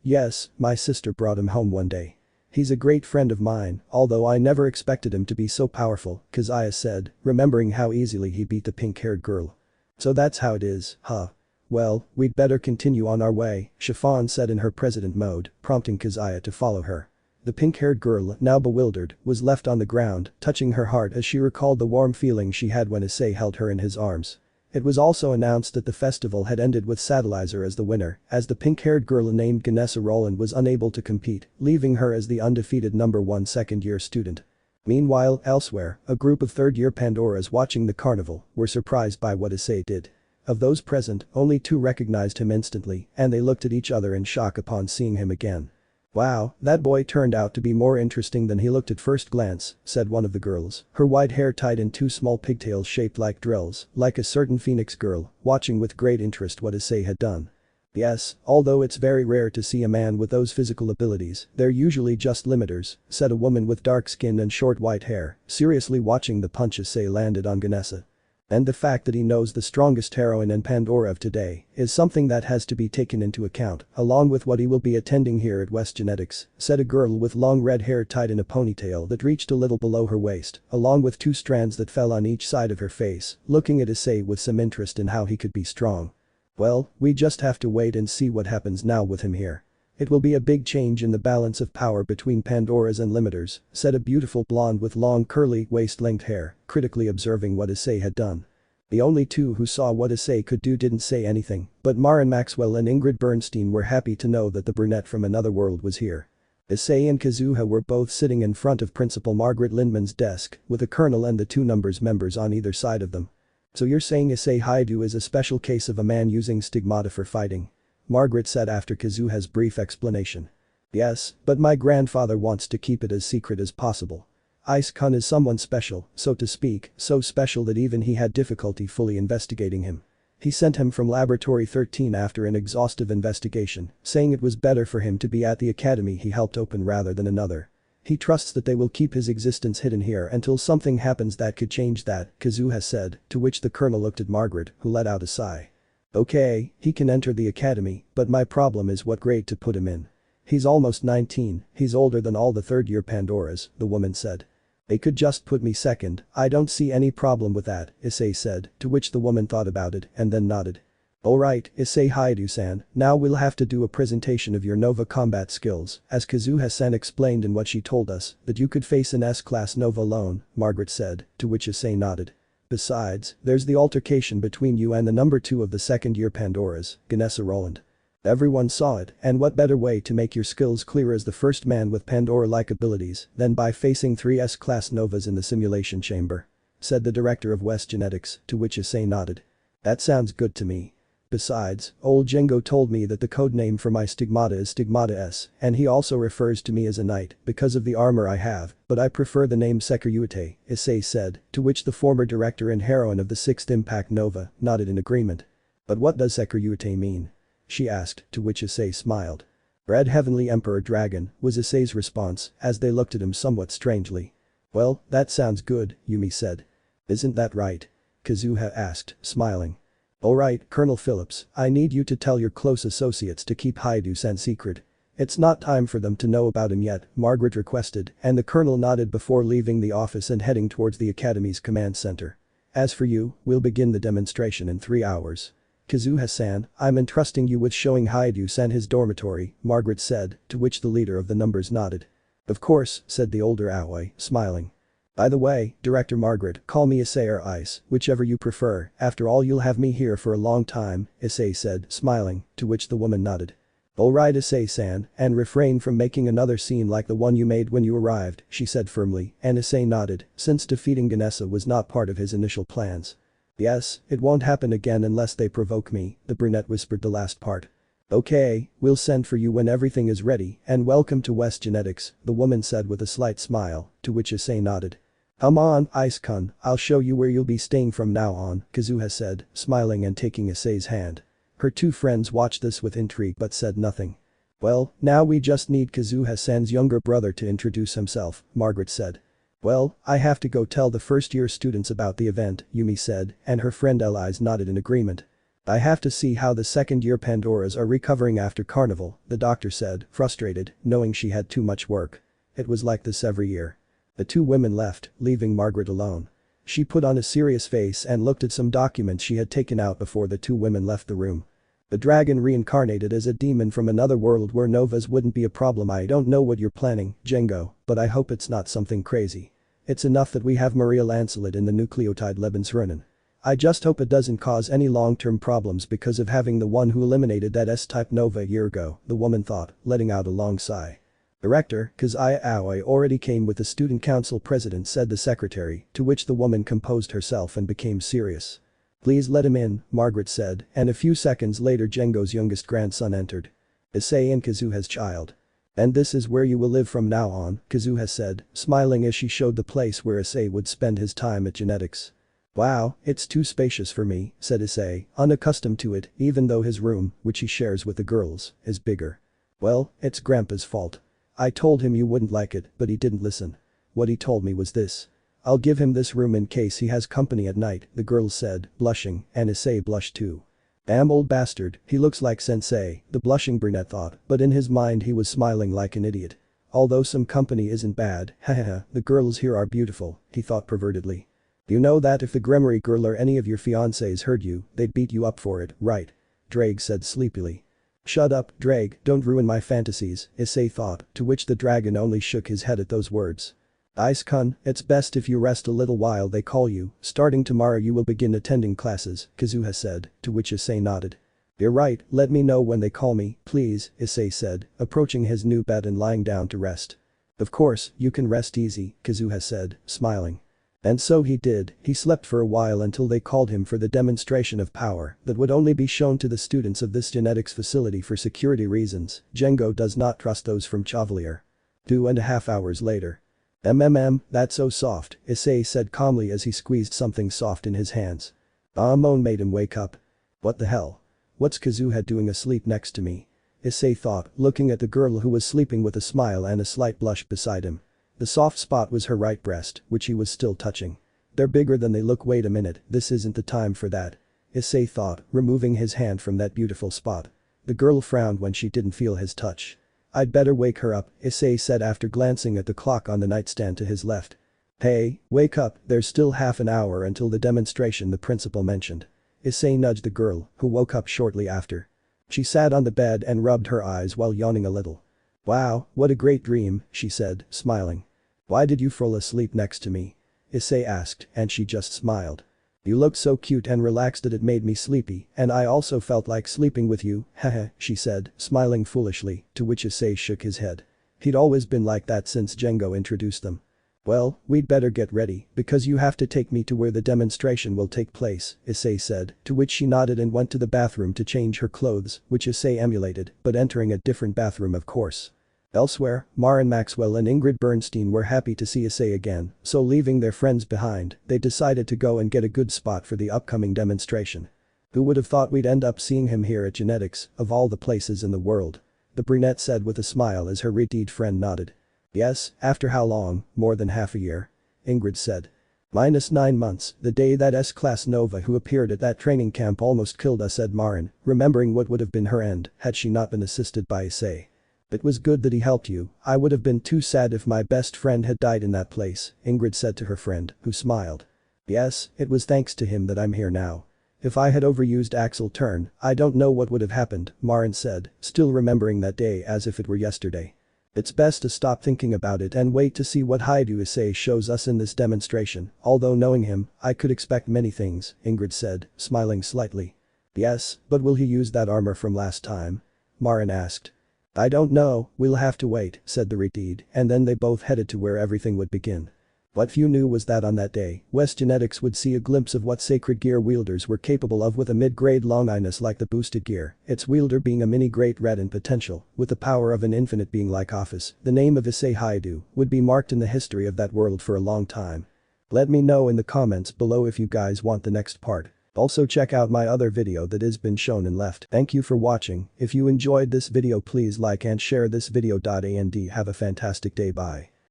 Yes, my sister brought him home one day. He's a great friend of mine, although I never expected him to be so powerful, Kazuya said, remembering how easily he beat the pink-haired girl. So that's how it is, huh? Well, we'd better continue on our way, Chiffon said in her president mode, prompting Kazuya to follow her. The pink-haired girl, now bewildered, was left on the ground, touching her heart as she recalled the warm feeling she had when Issei held her in his arms. It was also announced that the festival had ended with Satellizer as the winner, as the pink-haired girl named Ganessa Roland was unable to compete, leaving her as the undefeated #1 second-year student. Meanwhile, elsewhere, a group of third-year Pandoras watching the carnival were surprised by what Issei did. Of those present, only two recognized him instantly, and they looked at each other in shock upon seeing him again. Wow, that boy turned out to be more interesting than he looked at first glance, said one of the girls, her white hair tied in two small pigtails shaped like drills, like a certain phoenix girl, watching with great interest what Issei had done. Yes, although it's very rare to see a man with those physical abilities, they're usually just limiters, said a woman with dark skin and short white hair, seriously watching the punch Issei landed on Ganessa. And the fact that he knows the strongest heroine in Pandora of today is something that has to be taken into account, along with what he will be attending here at West Genetics, said a girl with long red hair tied in a ponytail that reached a little below her waist, along with two strands that fell on each side of her face, looking at Issei with some interest in how he could be strong. Well, we just have to wait and see what happens now with him here. It will be a big change in the balance of power between Pandoras and limiters, said a beautiful blonde with long curly waist-length hair, critically observing what Issei had done. The only two who saw what Issei could do didn't say anything, but Maren Maxwell and Ingrid Bernstein were happy to know that the brunette from another world was here. Issei and Kazuha were both sitting in front of Principal Margaret Lindman's desk, with the colonel and the two members on either side of them. So you're saying Issei Haidu is a special case of a man using stigmata for fighting? Margaret said after Kazuha's brief explanation. Yes, but my grandfather wants to keep it as secret as possible. Ice-kun is someone special, so to speak, so special that even he had difficulty fully investigating him. He sent him from Laboratory 13 after an exhaustive investigation, saying it was better for him to be at the academy he helped open rather than another. He trusts that they will keep his existence hidden here until something happens that could change that, Kazuha said, to which the colonel looked at Margaret, who let out a sigh. Okay, he can enter the academy, but my problem is what grade to put him in. He's almost 19, he's older than all the third-year Pandoras, the woman said. They could just put me second, I don't see any problem with that, Issei said, to which the woman thought about it and then nodded. Alright, Issei Haidu-san, now we'll have to do a presentation of your Nova combat skills, as Kazuha-san explained in what she told us, that you could face an S-class Nova alone, Margaret said, to which Issei nodded. Besides, there's the altercation between you and the number 2 of the second-year Pandoras, Ganessa Roland. Everyone saw it, and what better way to make your skills clear as the first man with Pandora-like abilities than by facing 3 S-class Novas in the simulation chamber? Said the director of West Genetics, to which Issei nodded. That sounds good to me. Besides, old Jingo told me that the codename for my stigmata is Stigmata S, and he also refers to me as a knight because of the armor I have, but I prefer the name Sekiryuutei, Issei said, to which the former director and heroine of the 6th Impact Nova nodded in agreement. But what does Sekiryuutei mean? She asked, to which Issei smiled. Red Heavenly Emperor Dragon, was Issei's response, as they looked at him somewhat strangely. Well, that sounds good, Yumi said. Isn't that right? Kazuha asked, smiling. Alright, Colonel Phillips, I need you to tell your close associates to keep Haidu-san secret. It's not time for them to know about him yet, Margaret requested, and the colonel nodded before leaving the office and heading towards the academy's command center. As for you, we'll begin the demonstration in 3 hours. Kazuha-san, I'm entrusting you with showing Haidu-san his dormitory, Margaret said, to which the leader of the numbers nodded. Of course, said the older Aoi, smiling. By the way, Director Margaret, call me Issei or Ice, whichever you prefer, after all you'll have me here for a long time, Issei said, smiling, to which the woman nodded. Alright Issei-san, and refrain from making another scene like the one you made when you arrived, she said firmly, and Issei nodded, since defeating Ganessa was not part of his initial plans. Yes, it won't happen again unless they provoke me, the brunette whispered the last part. Okay, we'll send for you when everything is ready, and welcome to West Genetics, the woman said with a slight smile, to which Issei nodded. Come on, Ice-kun, I'll show you where you'll be staying from now on, Kazuha said, smiling and taking Issei's hand. Her 2 friends watched this with intrigue but said nothing. Well, now we just need Kazuha-san's younger brother to introduce himself, Margaret said. Well, I have to go tell the first-year students about the event, Yumi said, and her friend Elise nodded in agreement. I have to see how the second-year Pandoras are recovering after Carnival, the doctor said, frustrated, knowing she had too much work. It was like this every year. The 2 women left, leaving Margaret alone. She put on a serious face and looked at some documents she had taken out before the 2 women left the room. The dragon reincarnated as a demon from another world where Novas wouldn't be a problem. I don't know what you're planning, Django, but I hope it's not something crazy. It's enough that we have Maria Lancelot in the nucleotide Lebensrunnen. I just hope it doesn't cause any long-term problems because of having the one who eliminated that S-type Nova a year ago, the woman thought, letting out a long sigh. Director, Kazuya Aoi already came with the student council president, said the secretary, to which the woman composed herself and became serious. Please let him in, Margaret said, and a few seconds later Django's youngest grandson entered. Issei and Kazuha's child. And this is where you will live from now on, Kazuha said, smiling as she showed the place where Issei would spend his time at genetics. Wow, it's too spacious for me, said Issei, unaccustomed to it, even though his room, which he shares with the girls, is bigger. Well, it's Grandpa's fault. I told him you wouldn't like it, but he didn't listen. What he told me was this. I'll give him this room in case he has company at night, the girls said, blushing, and Issei blushed too. Damn old bastard, he looks like sensei, the blushing brunette thought, but in his mind he was smiling like an idiot. Although some company isn't bad, hahaha, the girls here are beautiful, he thought pervertedly. You know that if the Gremory girl or any of your fiancés heard you, they'd beat you up for it, right? Drake said sleepily. Shut up, Drake, don't ruin my fantasies, Issei thought, to which the dragon only shook his head at those words. Ice-kun, it's best if you rest a little while they call you, starting tomorrow you will begin attending classes, Kazuha said, to which Issei nodded. You're right, let me know when they call me, please, Issei said, approaching his new bed and lying down to rest. Of course, you can rest easy, Kazuha said, smiling. And so he did, he slept for a while until they called him for the demonstration of power that would only be shown to the students of this genetics facility for security reasons. Django does not trust those from Chevalier. 2.5 hours later. That's so soft, Issei said calmly as he squeezed something soft in his hands. A moan made him wake up. What the hell? What's Kazuha doing asleep next to me? Issei thought, looking at the girl who was sleeping with a smile and a slight blush beside him. The soft spot was her right breast, which he was still touching. They're bigger than they look. Wait a minute, this isn't the time for that. Issei thought, removing his hand from that beautiful spot. The girl frowned when she didn't feel his touch. I'd better wake her up, Issei said after glancing at the clock on the nightstand to his left. Hey, wake up, there's still half an hour until the demonstration, the principal mentioned. Issei nudged the girl, who woke up shortly after. She sat on the bed and rubbed her eyes while yawning a little. Wow, what a great dream, she said, smiling. Why did you fall asleep next to me? Issei asked, and she just smiled. You looked so cute and relaxed that it made me sleepy, and I also felt like sleeping with you, haha, she said, smiling foolishly, to which Issei shook his head. He'd always been like that since Django introduced them. Well, we'd better get ready, because you have to take me to where the demonstration will take place, Issei said, to which she nodded and went to the bathroom to change her clothes, which Issei emulated, but entering a different bathroom of course. Elsewhere, Maren Maxwell and Ingrid Bernstein were happy to see Issei again, so leaving their friends behind, they decided to go and get a good spot for the upcoming demonstration. Who would have thought we'd end up seeing him here at Genetics, of all the places in the world? The brunette said with a smile as her redheaded friend nodded. Yes, after how long, more than half a year? Ingrid said. -9 months, the day that S-Class Nova who appeared at that training camp almost killed us, said Maren, remembering what would have been her end had she not been assisted by Issei. It was good that he helped you, I would have been too sad if my best friend had died in that place, Ingrid said to her friend, who smiled. Yes, it was thanks to him that I'm here now. If I had overused Axel turn, I don't know what would have happened, Maren said, still remembering that day as if it were yesterday. It's best to stop thinking about it and wait to see what Haidu Issei shows us in this demonstration, although knowing him, I could expect many things, Ingrid said, smiling slightly. Yes, but will he use that armor from last time? Maren asked. I don't know, we'll have to wait, said the redhead, and then they both headed to where everything would begin. What few knew was that on that day, West Genetics would see a glimpse of what sacred gear wielders were capable of with a mid-grade longinus like the boosted gear, its wielder being a mini-great red in potential, with the power of an infinite being like Office. The name of Issei Haidu would be marked in the history of that world for a long time. Let me know in the comments below if you guys want the next part. Also check out my other video that has been shown and left. Thank you for watching. If you enjoyed this video please like and share this video. And have a fantastic day. Bye.